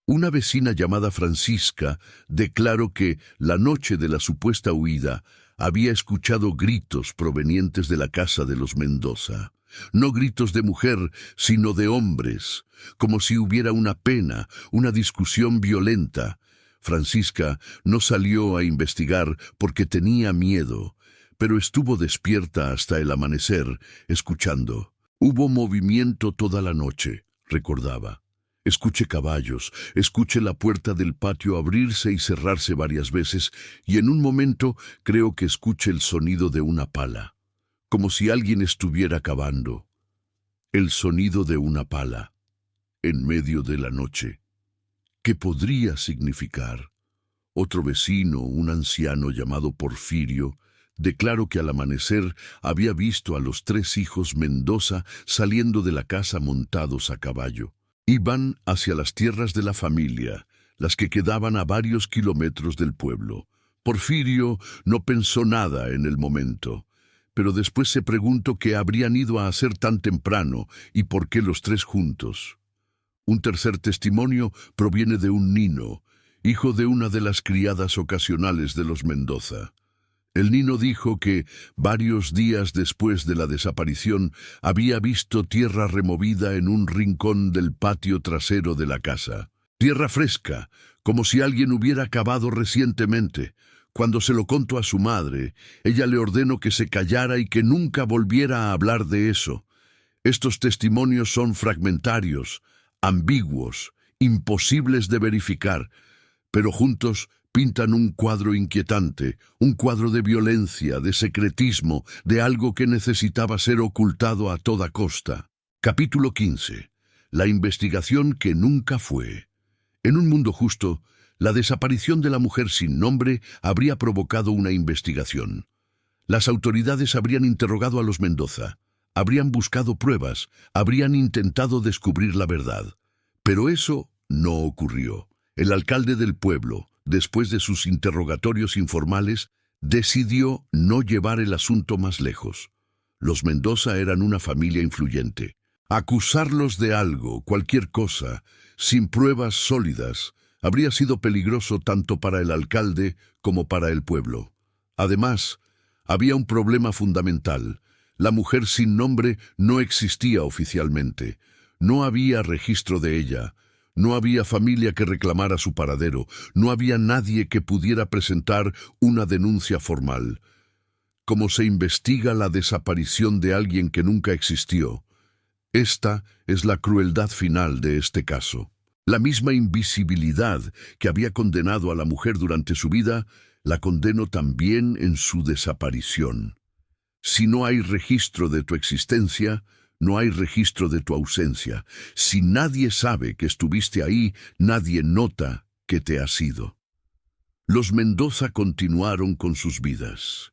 Una vecina llamada Francisca declaró que, la noche de la supuesta huida, había escuchado gritos provenientes de la casa de los Mendoza. No gritos de mujer, sino de hombres, como si hubiera una pena, una discusión violenta. Francisca no salió a investigar porque tenía miedo, pero estuvo despierta hasta el amanecer, escuchando. Hubo movimiento toda la noche, recordaba. Escuché caballos, escuché la puerta del patio abrirse y cerrarse varias veces, y en un momento creo que escuché el sonido de una pala, como si alguien estuviera cavando. El sonido de una pala, en medio de la noche. ¿Qué podría significar? Otro vecino, un anciano llamado Porfirio, declaró que al amanecer había visto a los 3 hijos Mendoza saliendo de la casa montados a caballo. Iban hacia las tierras de la familia, las que quedaban a varios kilómetros del pueblo. Porfirio no pensó nada en el momento, pero después se preguntó qué habrían ido a hacer tan temprano y por qué los 3 juntos. Un tercer testimonio proviene de un nino, hijo de una de las criadas ocasionales de los Mendoza. El nino dijo que, varios días después de la desaparición, había visto tierra removida en un rincón del patio trasero de la casa. Tierra fresca, como si alguien hubiera cavado recientemente. Cuando se lo contó a su madre, ella le ordenó que se callara y que nunca volviera a hablar de eso. Estos testimonios son fragmentarios, ambiguos, imposibles de verificar, pero juntos pintan un cuadro inquietante, un cuadro de violencia, de secretismo, de algo que necesitaba ser ocultado a toda costa. Capítulo 15. La investigación que nunca fue. En un mundo justo, la desaparición de la mujer sin nombre habría provocado una investigación. Las autoridades habrían interrogado a los Mendoza, habrían buscado pruebas, habrían intentado descubrir la verdad. Pero eso no ocurrió. El alcalde del pueblo, después de sus interrogatorios informales, decidió no llevar el asunto más lejos. Los Mendoza eran una familia influyente. Acusarlos de algo, cualquier cosa, sin pruebas sólidas, habría sido peligroso tanto para el alcalde como para el pueblo. Además, había un problema fundamental. La mujer sin nombre no existía oficialmente. No había registro de ella. No había familia que reclamara su paradero. No había nadie que pudiera presentar una denuncia formal. ¿Cómo se investiga la desaparición de alguien que nunca existió? Esta es la crueldad final de este caso. La misma invisibilidad que había condenado a la mujer durante su vida, la condenó también en su desaparición. Si no hay registro de tu existencia, no hay registro de tu ausencia. Si nadie sabe que estuviste ahí, nadie nota que te has ido. Los Mendoza continuaron con sus vidas.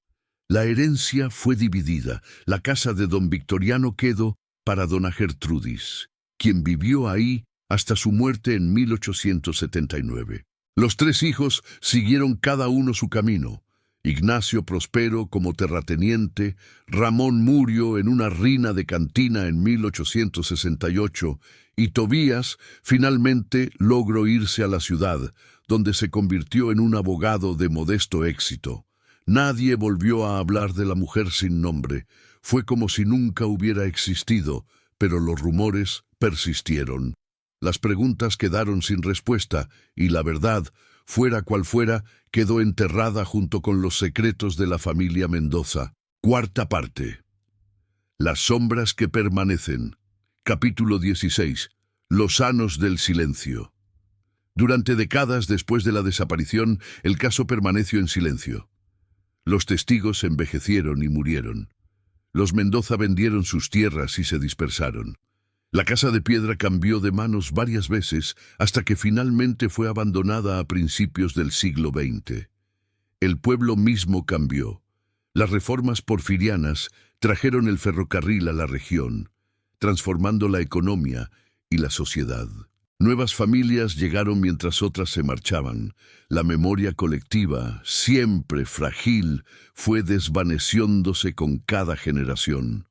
La herencia fue dividida. La casa de don Victoriano quedó para dona Gertrudis, quien vivió ahí hasta su muerte en 1879. Los 3 hijos siguieron cada uno su camino. Ignacio prosperó como terrateniente, Ramón murió en una rina de cantina en 1868 y Tobías finalmente logró irse a la ciudad, donde se convirtió en un abogado de modesto éxito. Nadie volvió a hablar de la mujer sin nombre. Fue como si nunca hubiera existido, pero los rumores persistieron. Las preguntas quedaron sin respuesta y la verdad, fuera cual fuera, quedó enterrada junto con los secretos de la familia Mendoza. Cuarta parte. Las sombras que permanecen. Capítulo 16. Los años del silencio. Durante décadas después de la desaparición, el caso permaneció en silencio. Los testigos envejecieron y murieron. Los Mendoza vendieron sus tierras y se dispersaron. La casa de piedra cambió de manos varias veces hasta que finalmente fue abandonada a principios del siglo XX. El pueblo mismo cambió. Las reformas porfirianas trajeron el ferrocarril a la región, transformando la economía y la sociedad. Nuevas familias llegaron mientras otras se marchaban. La memoria colectiva, siempre frágil, fue desvaneciéndose con cada generación.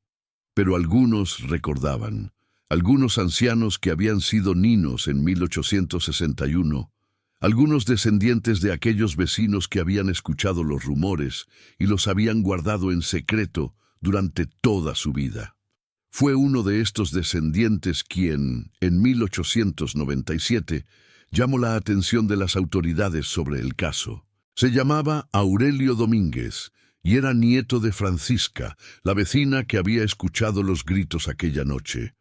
Pero algunos recordaban. Algunos ancianos que habían sido niños en 1861, algunos descendientes de aquellos vecinos que habían escuchado los rumores y los habían guardado en secreto durante toda su vida. Fue uno de estos descendientes quien, en 1897, llamó la atención de las autoridades sobre el caso. Se llamaba Aurelio Domínguez y era nieto de Francisca, la vecina que había escuchado los gritos aquella noche.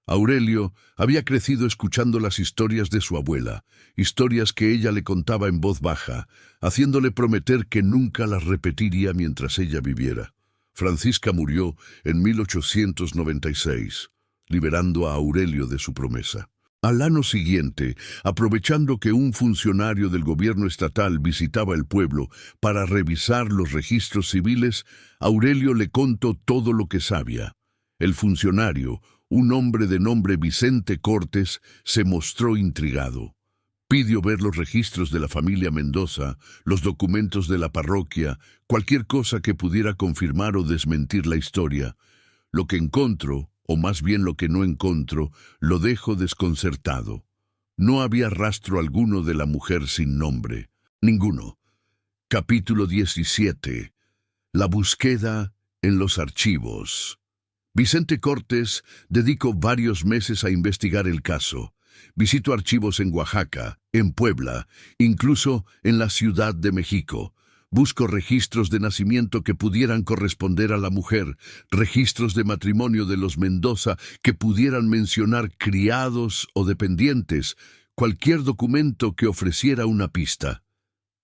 Aurelio había crecido escuchando las historias de su abuela, historias que ella le contaba en voz baja, haciéndole prometer que nunca las repetiría mientras ella viviera. Francisca murió en 1896, liberando a Aurelio de su promesa. Al año siguiente, aprovechando que un funcionario del gobierno estatal visitaba el pueblo para revisar los registros civiles, Aurelio le contó todo lo que sabía. El funcionario, un hombre de nombre Vicente Cortes, se mostró intrigado. Pidió ver los registros de la familia Mendoza, los documentos de la parroquia, cualquier cosa que pudiera confirmar o desmentir la historia. Lo que encontró, o más bien lo que no encontró, lo dejó desconcertado. No había rastro alguno de la mujer sin nombre. Ninguno. Capítulo 17. La búsqueda en los archivos. Vicente Cortes dedicó varios meses a investigar el caso. Visitó archivos en Oaxaca, en Puebla, incluso en la Ciudad de México. Buscó registros de nacimiento que pudieran corresponder a la mujer, registros de matrimonio de los Mendoza que pudieran mencionar criados o dependientes, cualquier documento que ofreciera una pista.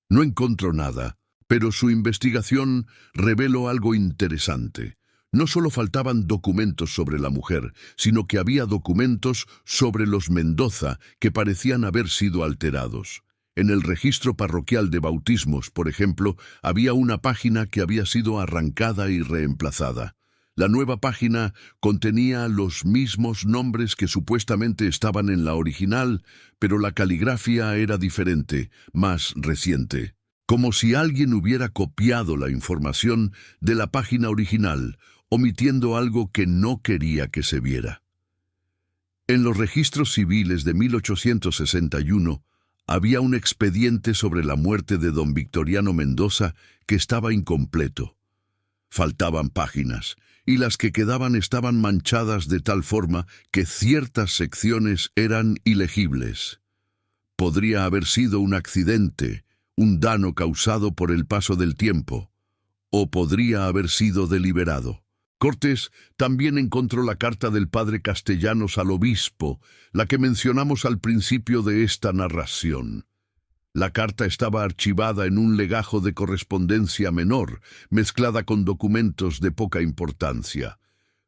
No encontró nada, pero su investigación reveló algo interesante. No solo faltaban documentos sobre la mujer, sino que había documentos sobre los Mendoza que parecían haber sido alterados. En el registro parroquial de bautismos, por ejemplo, había una página que había sido arrancada y reemplazada. La nueva página contenía los mismos nombres que supuestamente estaban en la original, pero la caligrafía era diferente, más reciente. Como si alguien hubiera copiado la información de la página original, omitiendo algo que no quería que se viera. En los registros civiles de 1861 había un expediente sobre la muerte de don Victoriano Mendoza que estaba incompleto. Faltaban páginas, y las que quedaban estaban manchadas de tal forma que ciertas secciones eran ilegibles. Podría haber sido un accidente, un daño causado por el paso del tiempo, o podría haber sido deliberado. Cortés también encontró la carta del padre Castellanos al obispo, la que mencionamos al principio de esta narración. La carta estaba archivada en un legajo de correspondencia menor, mezclada con documentos de poca importancia,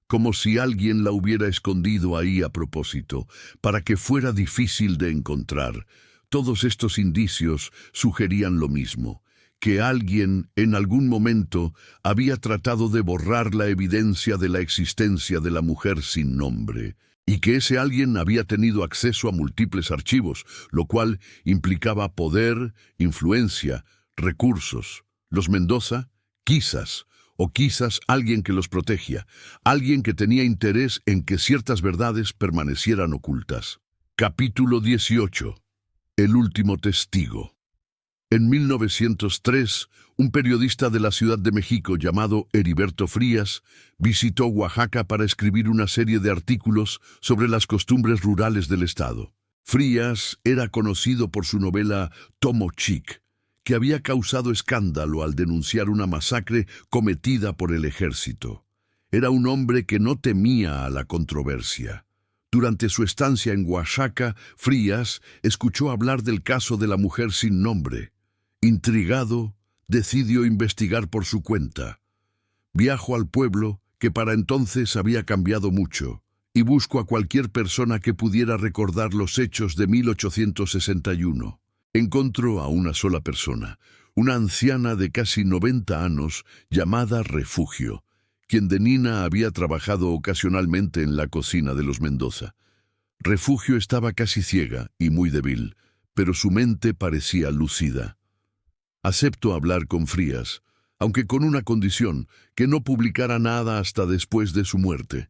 como si alguien la hubiera escondido ahí a propósito, para que fuera difícil de encontrar. Todos estos indicios sugerían lo mismo, que alguien, en algún momento, había tratado de borrar la evidencia de la existencia de la mujer sin nombre, y que ese alguien había tenido acceso a múltiples archivos, lo cual implicaba poder, influencia, recursos. Los Mendoza, quizás alguien que los protegía, alguien que tenía interés en que ciertas verdades permanecieran ocultas. Capítulo 18. El último testigo. En 1903, un periodista de la Ciudad de México llamado Heriberto Frías visitó Oaxaca para escribir una serie de artículos sobre las costumbres rurales del estado. Frías era conocido por su novela Tomo Chic, que había causado escándalo al denunciar una masacre cometida por el ejército. Era un hombre que no temía a la controversia. Durante su estancia en Oaxaca, Frías escuchó hablar del caso de la mujer sin nombre. Intrigado, decidió investigar por su cuenta. Viajo al pueblo, que para entonces había cambiado mucho, y busco a cualquier persona que pudiera recordar los hechos de 1861. Encontró a una sola persona, una anciana de casi 90 años llamada Refugio, quien de niña había trabajado ocasionalmente en la cocina de los Mendoza. Refugio estaba casi ciega y muy débil, pero su mente parecía lúcida. Aceptó hablar con Frías, aunque con una condición, que no publicara nada hasta después de su muerte.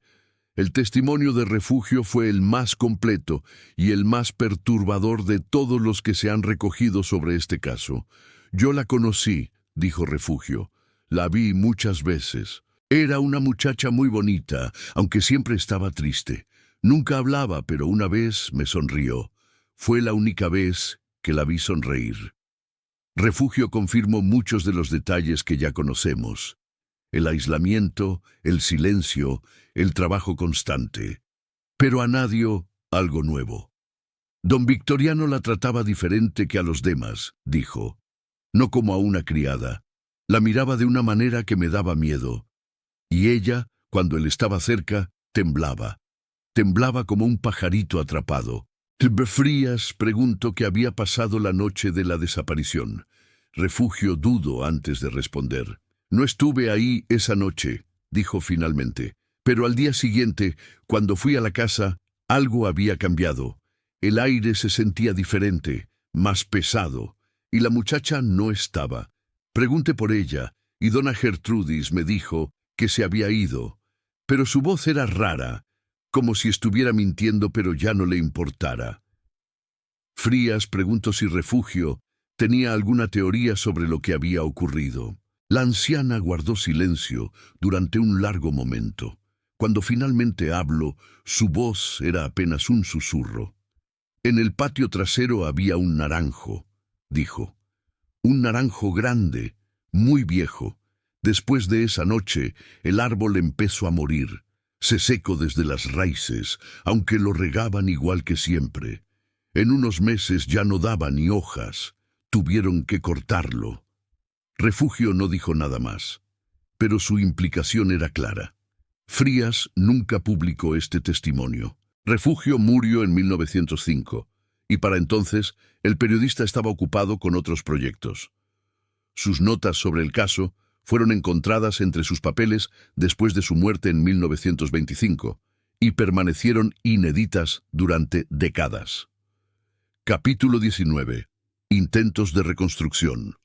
El testimonio de Refugio fue el más completo y el más perturbador de todos los que se han recogido sobre este caso. «Yo la conocí», dijo Refugio. «La vi muchas veces. Era una muchacha muy bonita, aunque siempre estaba triste. Nunca hablaba, pero una vez me sonrió. Fue la única vez que la vi sonreír». Refugio confirmó muchos de los detalles que ya conocemos: el aislamiento, el silencio, el trabajo constante. Pero añadió algo nuevo. «Don Victoriano la trataba diferente que a los demás», dijo. «No como a una criada. La miraba de una manera que me daba miedo. Y ella, cuando él estaba cerca, temblaba. Temblaba como un pajarito atrapado». Frías preguntó qué había pasado la noche de la desaparición. Refugio dudó antes de responder. «No estuve ahí esa noche», dijo finalmente. «Pero al día siguiente, cuando fui a la casa, algo había cambiado. El aire se sentía diferente, más pesado, y la muchacha no estaba. Pregunté por ella, y dona Gertrudis me dijo que se había ido. Pero su voz era rara, como si estuviera mintiendo, pero ya no le importara». Frías preguntó si Refugio tenía alguna teoría sobre lo que había ocurrido. La anciana guardó silencio durante un largo momento. Cuando finalmente habló, su voz era apenas un susurro. «En el patio trasero había un naranjo», dijo. «Un naranjo grande, muy viejo. Después de esa noche, el árbol empezó a morir. Se secó desde las raíces, aunque lo regaban igual que siempre. En unos meses ya no daba ni hojas. Tuvieron que cortarlo». Refugio no dijo nada más, pero su implicación era clara. Frías nunca publicó este testimonio. Refugio murió en 1905, y para entonces el periodista estaba ocupado con otros proyectos. Sus notas sobre el caso fueron encontradas entre sus papeles después de su muerte en 1925 y permanecieron inéditas durante décadas. Capítulo 19. Intentos de reconstrucción.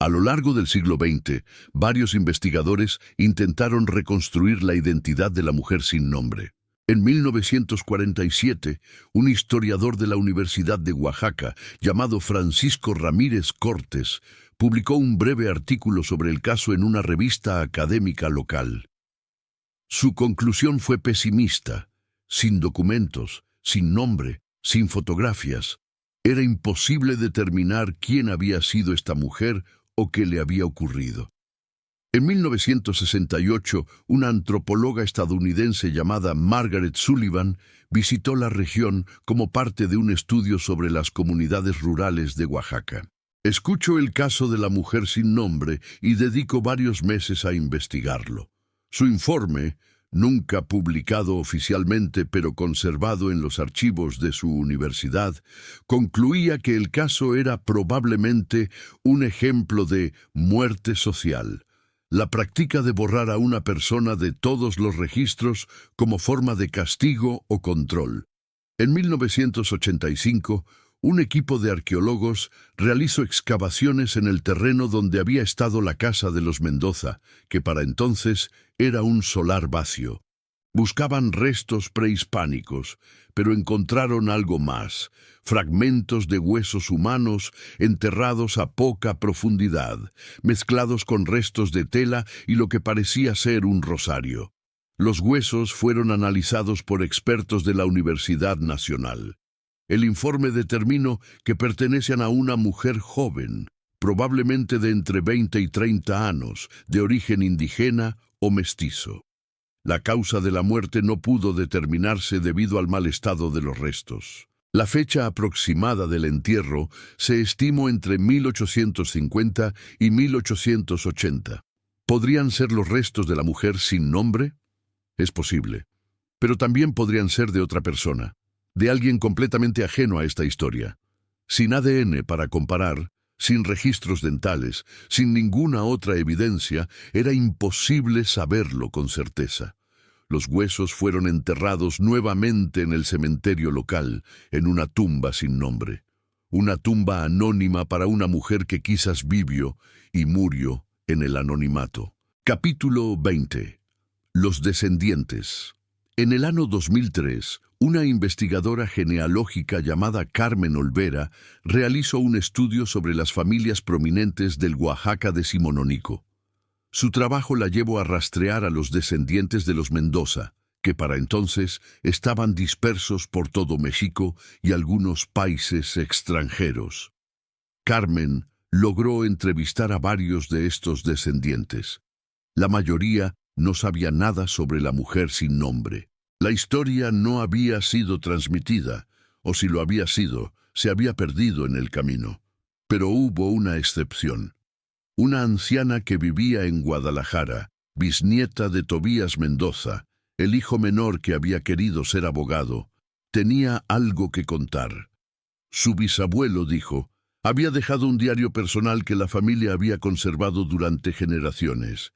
A lo largo del siglo XX, varios investigadores intentaron reconstruir la identidad de la mujer sin nombre. En 1947, un historiador de la Universidad de Oaxaca, llamado Francisco Ramírez Cortes, publicó un breve artículo sobre el caso en una revista académica local. Su conclusión fue pesimista: sin documentos, sin nombre, sin fotografías. Era imposible determinar quién había sido esta mujer o qué le había ocurrido. En 1968, una antropóloga estadounidense llamada Margaret Sullivan visitó la región como parte de un estudio sobre las comunidades rurales de Oaxaca. Escuchó el caso de la mujer sin nombre y dedicó varios meses a investigarlo. Su informe, nunca publicado oficialmente pero conservado en los archivos de su universidad, concluía que el caso era probablemente un ejemplo de muerte social, la práctica de borrar a una persona de todos los registros como forma de castigo o control. En 1985, un equipo de arqueólogos realizó excavaciones en el terreno donde había estado la casa de los Mendoza, que para entonces era un solar vacío. Buscaban restos prehispánicos, pero encontraron algo más: fragmentos de huesos humanos enterrados a poca profundidad, mezclados con restos de tela y lo que parecía ser un rosario. Los huesos fueron analizados por expertos de la Universidad Nacional. El informe determinó que pertenecían a una mujer joven, probablemente de entre 20 y 30 años, de origen indígena o mestizo. La causa de la muerte no pudo determinarse debido al mal estado de los restos. La fecha aproximada del entierro se estimó entre 1850 y 1880. ¿Podrían ser los restos de la mujer sin nombre? Es posible. Pero también podrían ser de otra persona, de alguien completamente ajeno a esta historia. Sin ADN para comparar, sin registros dentales, sin ninguna otra evidencia, era imposible saberlo con certeza. Los huesos fueron enterrados nuevamente en el cementerio local, en una tumba sin nombre. Una tumba anónima para una mujer que quizás vivió y murió en el anonimato. Capítulo 20. Los descendientes. En el año 2003, una investigadora genealógica llamada Carmen Olvera realizó un estudio sobre las familias prominentes del Oaxaca decimonónico. Su trabajo la llevó a rastrear a los descendientes de los Mendoza, que para entonces estaban dispersos por todo México y algunos países extranjeros. Carmen logró entrevistar a varios de estos descendientes. La mayoría no sabía nada sobre la mujer sin nombre. La historia no había sido transmitida, o si lo había sido, se había perdido en el camino. Pero hubo una excepción. Una anciana que vivía en Guadalajara, bisnieta de Tobías Mendoza, el hijo menor que había querido ser abogado, tenía algo que contar. Su bisabuelo, dijo, había dejado un diario personal que la familia había conservado durante generaciones.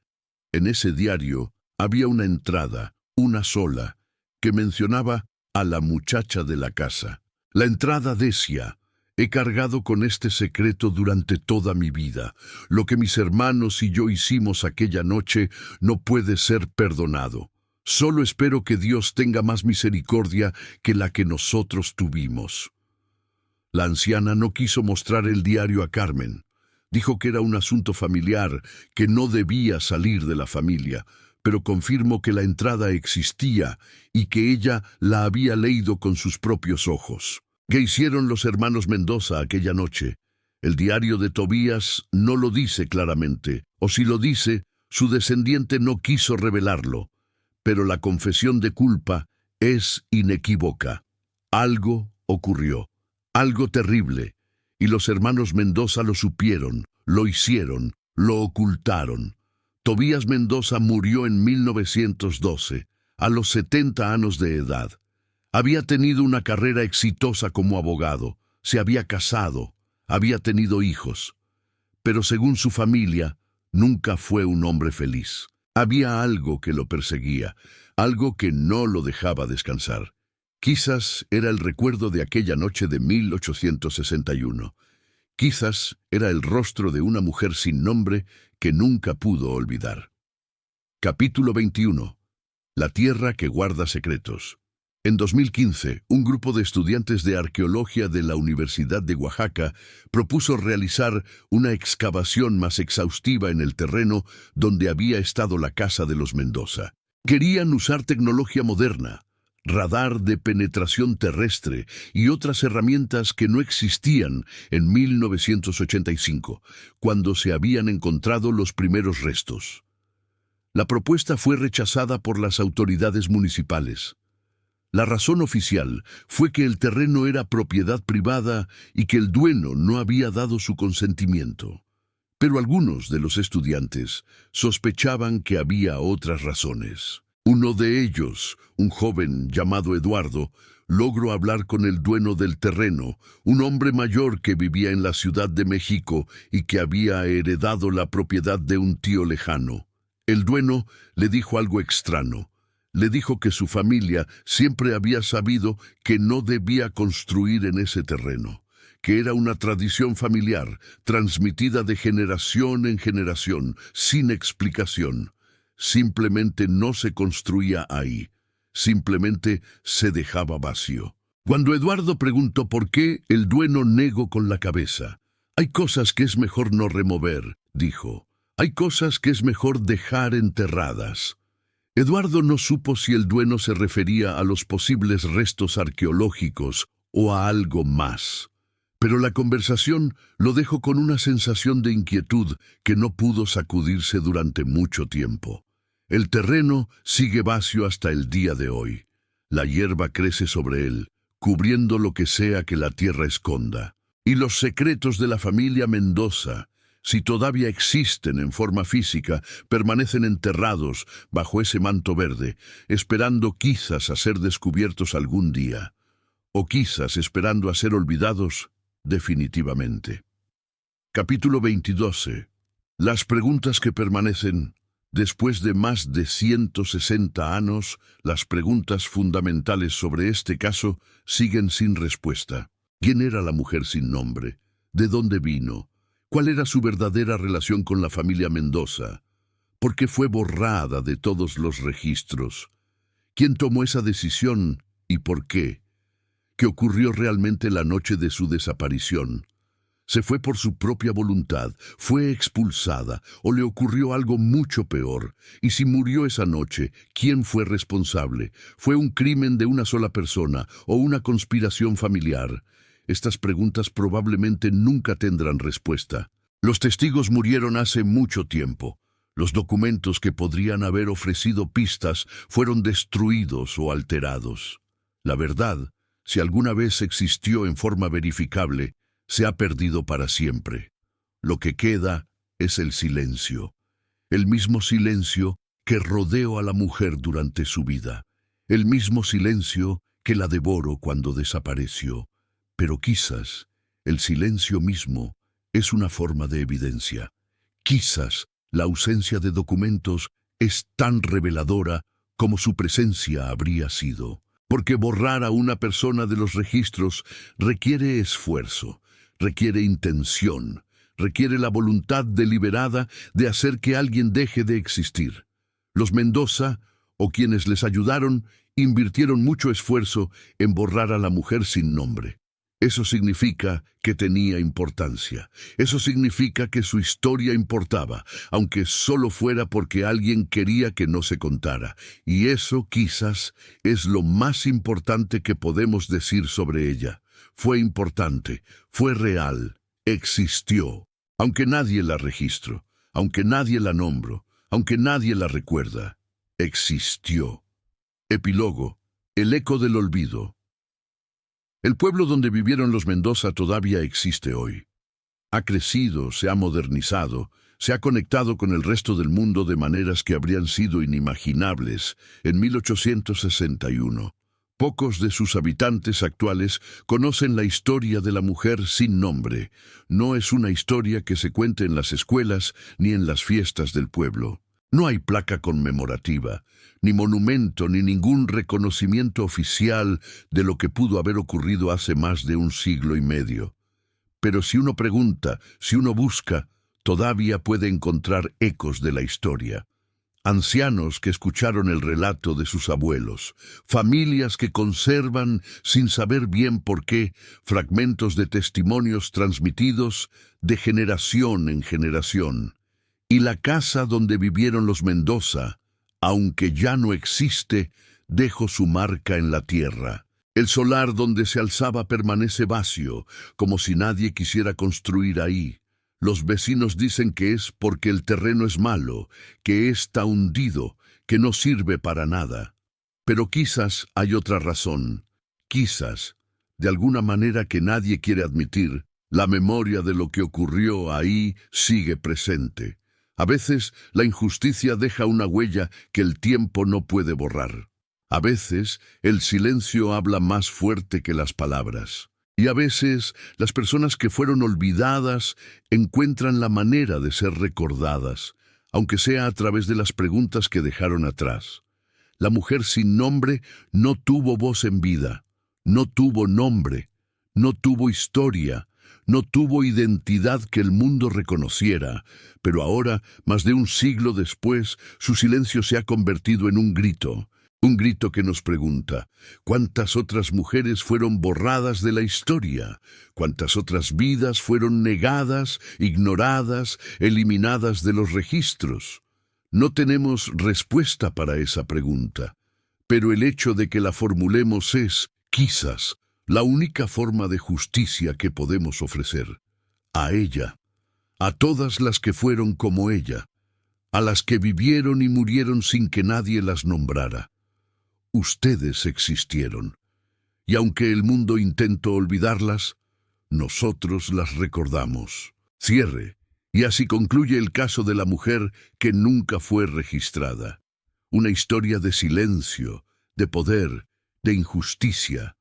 En ese diario había una entrada, una sola, que mencionaba a la muchacha de la casa. La entrada decía: he cargado con este secreto durante toda mi vida. Lo que mis hermanos y yo hicimos aquella noche no puede ser perdonado. Solo espero que Dios tenga más misericordia que la que nosotros tuvimos. La anciana no quiso mostrar el diario a Carmen. Dijo que era un asunto familiar, que no debía salir de la familia, pero confirmó que la entrada existía y que ella la había leído con sus propios ojos. ¿Qué hicieron los hermanos Mendoza aquella noche? El diario de Tobías no lo dice claramente, o si lo dice, su descendiente no quiso revelarlo. Pero la confesión de culpa es inequívoca. Algo ocurrió, algo terrible, y los hermanos Mendoza lo supieron, lo hicieron, lo ocultaron. Tobías Mendoza murió en 1912, a los 70 años de edad. Había tenido una carrera exitosa como abogado, se había casado, había tenido hijos. Pero según su familia, nunca fue un hombre feliz. Había algo que lo perseguía, algo que no lo dejaba descansar. Quizás era el recuerdo de aquella noche de 1861. Quizás era el rostro de una mujer sin nombre que nunca pudo olvidar. Capítulo 21. La tierra que guarda secretos. En 2015, un grupo de estudiantes de arqueología de la Universidad de Oaxaca propuso realizar una excavación más exhaustiva en el terreno donde había estado la casa de los Mendoza. Querían usar tecnología moderna, radar de penetración terrestre y otras herramientas que no existían en 1985, cuando se habían encontrado los primeros restos. La propuesta fue rechazada por las autoridades municipales. La razón oficial fue que el terreno era propiedad privada y que el dueño no había dado su consentimiento. Pero algunos de los estudiantes sospechaban que había otras razones. Uno de ellos, un joven llamado Eduardo, logró hablar con el dueño del terreno, un hombre mayor que vivía en la Ciudad de México y que había heredado la propiedad de un tío lejano. El dueño le dijo algo extraño. Le dijo que su familia siempre había sabido que no debía construir en ese terreno, que era una tradición familiar, transmitida de generación en generación, sin explicación. Simplemente no se construía ahí, simplemente se dejaba vacío. Cuando Eduardo preguntó por qué, el dueño negó con la cabeza. Hay cosas que es mejor no remover, dijo. Hay cosas que es mejor dejar enterradas. Eduardo no supo si el dueño se refería a los posibles restos arqueológicos o a algo más. Pero la conversación lo dejó con una sensación de inquietud que no pudo sacudirse durante mucho tiempo. El terreno sigue vacío hasta el día de hoy. La hierba crece sobre él, cubriendo lo que sea que la tierra esconda. Y los secretos de la familia Mendoza, si todavía existen en forma física, permanecen enterrados bajo ese manto verde, esperando quizás a ser descubiertos algún día, o quizás esperando a ser olvidados definitivamente. Capítulo 22. Las preguntas que permanecen. Después de más de 160 años, las preguntas fundamentales sobre este caso siguen sin respuesta. ¿Quién era la mujer sin nombre? ¿De dónde vino? ¿Cuál era su verdadera relación con la familia Mendoza? ¿Por qué fue borrada de todos los registros? ¿Quién tomó esa decisión y por qué? ¿Qué ocurrió realmente la noche de su desaparición? ¿Se fue por su propia voluntad? ¿Fue expulsada? ¿O le ocurrió algo mucho peor? Y si murió esa noche, ¿quién fue responsable? ¿Fue un crimen de una sola persona o una conspiración familiar? Estas preguntas probablemente nunca tendrán respuesta. Los testigos murieron hace mucho tiempo. Los documentos que podrían haber ofrecido pistas fueron destruidos o alterados. La verdad, si alguna vez existió en forma verificable, se ha perdido para siempre. Lo que queda es el silencio. El mismo silencio que rodeó a la mujer durante su vida. El mismo silencio que la devoró cuando desapareció. Pero quizás el silencio mismo es una forma de evidencia. Quizás la ausencia de documentos es tan reveladora como su presencia habría sido. Porque borrar a una persona de los registros requiere esfuerzo, requiere intención, requiere la voluntad deliberada de hacer que alguien deje de existir. Los Mendoza, o quienes les ayudaron, invirtieron mucho esfuerzo en borrar a la mujer sin nombre. Eso significa que tenía importancia. Eso significa que su historia importaba, aunque solo fuera porque alguien quería que no se contara. Y eso quizás es lo más importante que podemos decir sobre ella. Fue importante, fue real, existió. Aunque nadie la registró, aunque nadie la nombró, aunque nadie la recuerda, existió. Epílogo. El eco del olvido. El pueblo donde vivieron los Mendoza todavía existe hoy. Ha crecido, se ha modernizado, se ha conectado con el resto del mundo de maneras que habrían sido inimaginables en 1861. Pocos de sus habitantes actuales conocen la historia de la mujer sin nombre. No es una historia que se cuente en las escuelas ni en las fiestas del pueblo. No hay placa conmemorativa, ni monumento, ni ningún reconocimiento oficial de lo que pudo haber ocurrido hace más de un siglo y medio. Pero si uno pregunta, si uno busca, todavía puede encontrar ecos de la historia. Ancianos que escucharon el relato de sus abuelos, familias que conservan, sin saber bien por qué, fragmentos de testimonios transmitidos de generación en generación. Y la casa donde vivieron los Mendoza, aunque ya no existe, dejó su marca en la tierra. El solar donde se alzaba permanece vacío, como si nadie quisiera construir ahí. Los vecinos dicen que es porque el terreno es malo, que está hundido, que no sirve para nada. Pero quizás hay otra razón. Quizás, de alguna manera que nadie quiere admitir, la memoria de lo que ocurrió ahí sigue presente. A veces la injusticia deja una huella que el tiempo no puede borrar. A veces el silencio habla más fuerte que las palabras. Y a veces las personas que fueron olvidadas encuentran la manera de ser recordadas, aunque sea a través de las preguntas que dejaron atrás. La mujer sin nombre no tuvo voz en vida, no tuvo nombre, no tuvo historia, no tuvo identidad que el mundo reconociera, pero ahora, más de un siglo después, su silencio se ha convertido en un grito que nos pregunta, ¿cuántas otras mujeres fueron borradas de la historia? ¿Cuántas otras vidas fueron negadas, ignoradas, eliminadas de los registros? No tenemos respuesta para esa pregunta, pero el hecho de que la formulemos es, quizás, la única forma de justicia que podemos ofrecer. A ella, a todas las que fueron como ella, a las que vivieron y murieron sin que nadie las nombrara. Ustedes existieron, Y aunque el mundo intentó olvidarlas, nosotros las recordamos. Cierre. Y así concluye el caso de la mujer que nunca fue registrada. Una historia de silencio, de poder, de injusticia.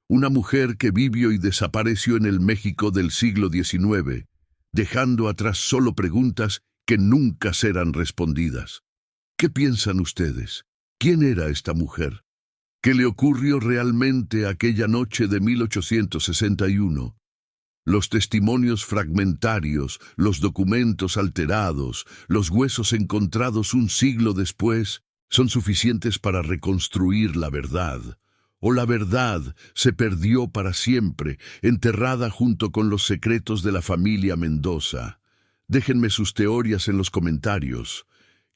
Una mujer que vivió y desapareció en el México del siglo XIX, dejando atrás solo preguntas que nunca serán respondidas. ¿Qué piensan ustedes? ¿Quién era esta mujer? ¿Qué le ocurrió realmente aquella noche de 1861? Los testimonios fragmentarios, los documentos alterados, los huesos encontrados un siglo después, son suficientes para reconstruir la verdad. O la verdad se perdió para siempre, enterrada junto con los secretos de la familia Mendoza. Déjenme sus teorías en los comentarios.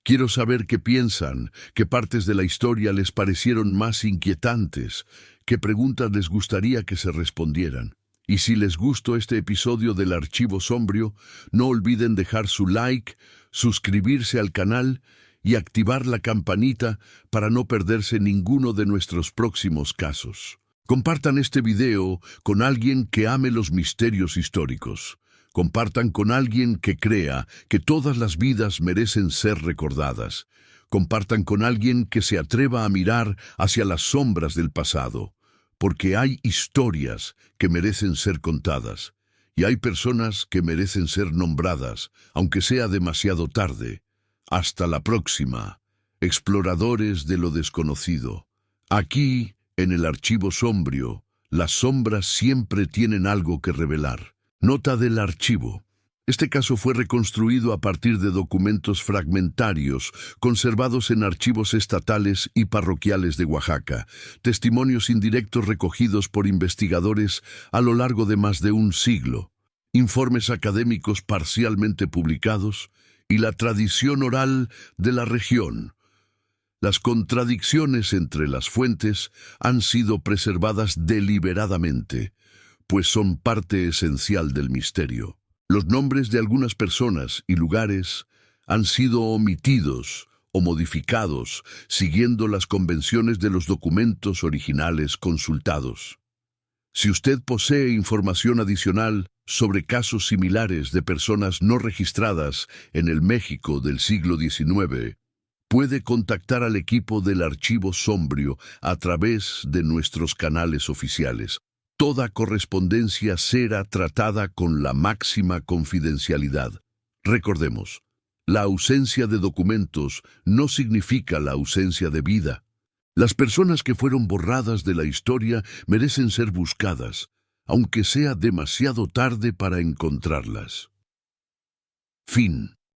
Quiero saber qué piensan, qué partes de la historia les parecieron más inquietantes, qué preguntas les gustaría que se respondieran. Y si les gustó este episodio del Archivo Sombrio, no olviden dejar su like, suscribirse al canal y activar la campanita para no perderse ninguno de nuestros próximos casos. Compartan este video con alguien que ame los misterios históricos. Compartan con alguien que crea que todas las vidas merecen ser recordadas. Compartan con alguien que se atreva a mirar hacia las sombras del pasado. Porque hay historias que merecen ser contadas, y hay personas que merecen ser nombradas, aunque sea demasiado tarde. Hasta la próxima, exploradores de lo desconocido. Aquí, en el Archivo Sombrio, las sombras siempre tienen algo que revelar. Nota del archivo. Este caso fue reconstruido a partir de documentos fragmentarios conservados en archivos estatales y parroquiales de Oaxaca, testimonios indirectos recogidos por investigadores a lo largo de más de un siglo, informes académicos parcialmente publicados y la tradición oral de la región. Las contradicciones entre las fuentes han sido preservadas deliberadamente, pues son parte esencial del misterio. Los nombres de algunas personas y lugares han sido omitidos o modificados siguiendo las convenciones de los documentos originales consultados. Si usted posee información adicional sobre casos similares de personas no registradas en el México del siglo XIX, puede contactar al equipo del Archivo Sombrio a través de nuestros canales oficiales. Toda correspondencia será tratada con la máxima confidencialidad. Recordemos, la ausencia de documentos no significa la ausencia de vida. Las personas que fueron borradas de la historia merecen ser buscadas, aunque sea demasiado tarde para encontrarlas. Fin.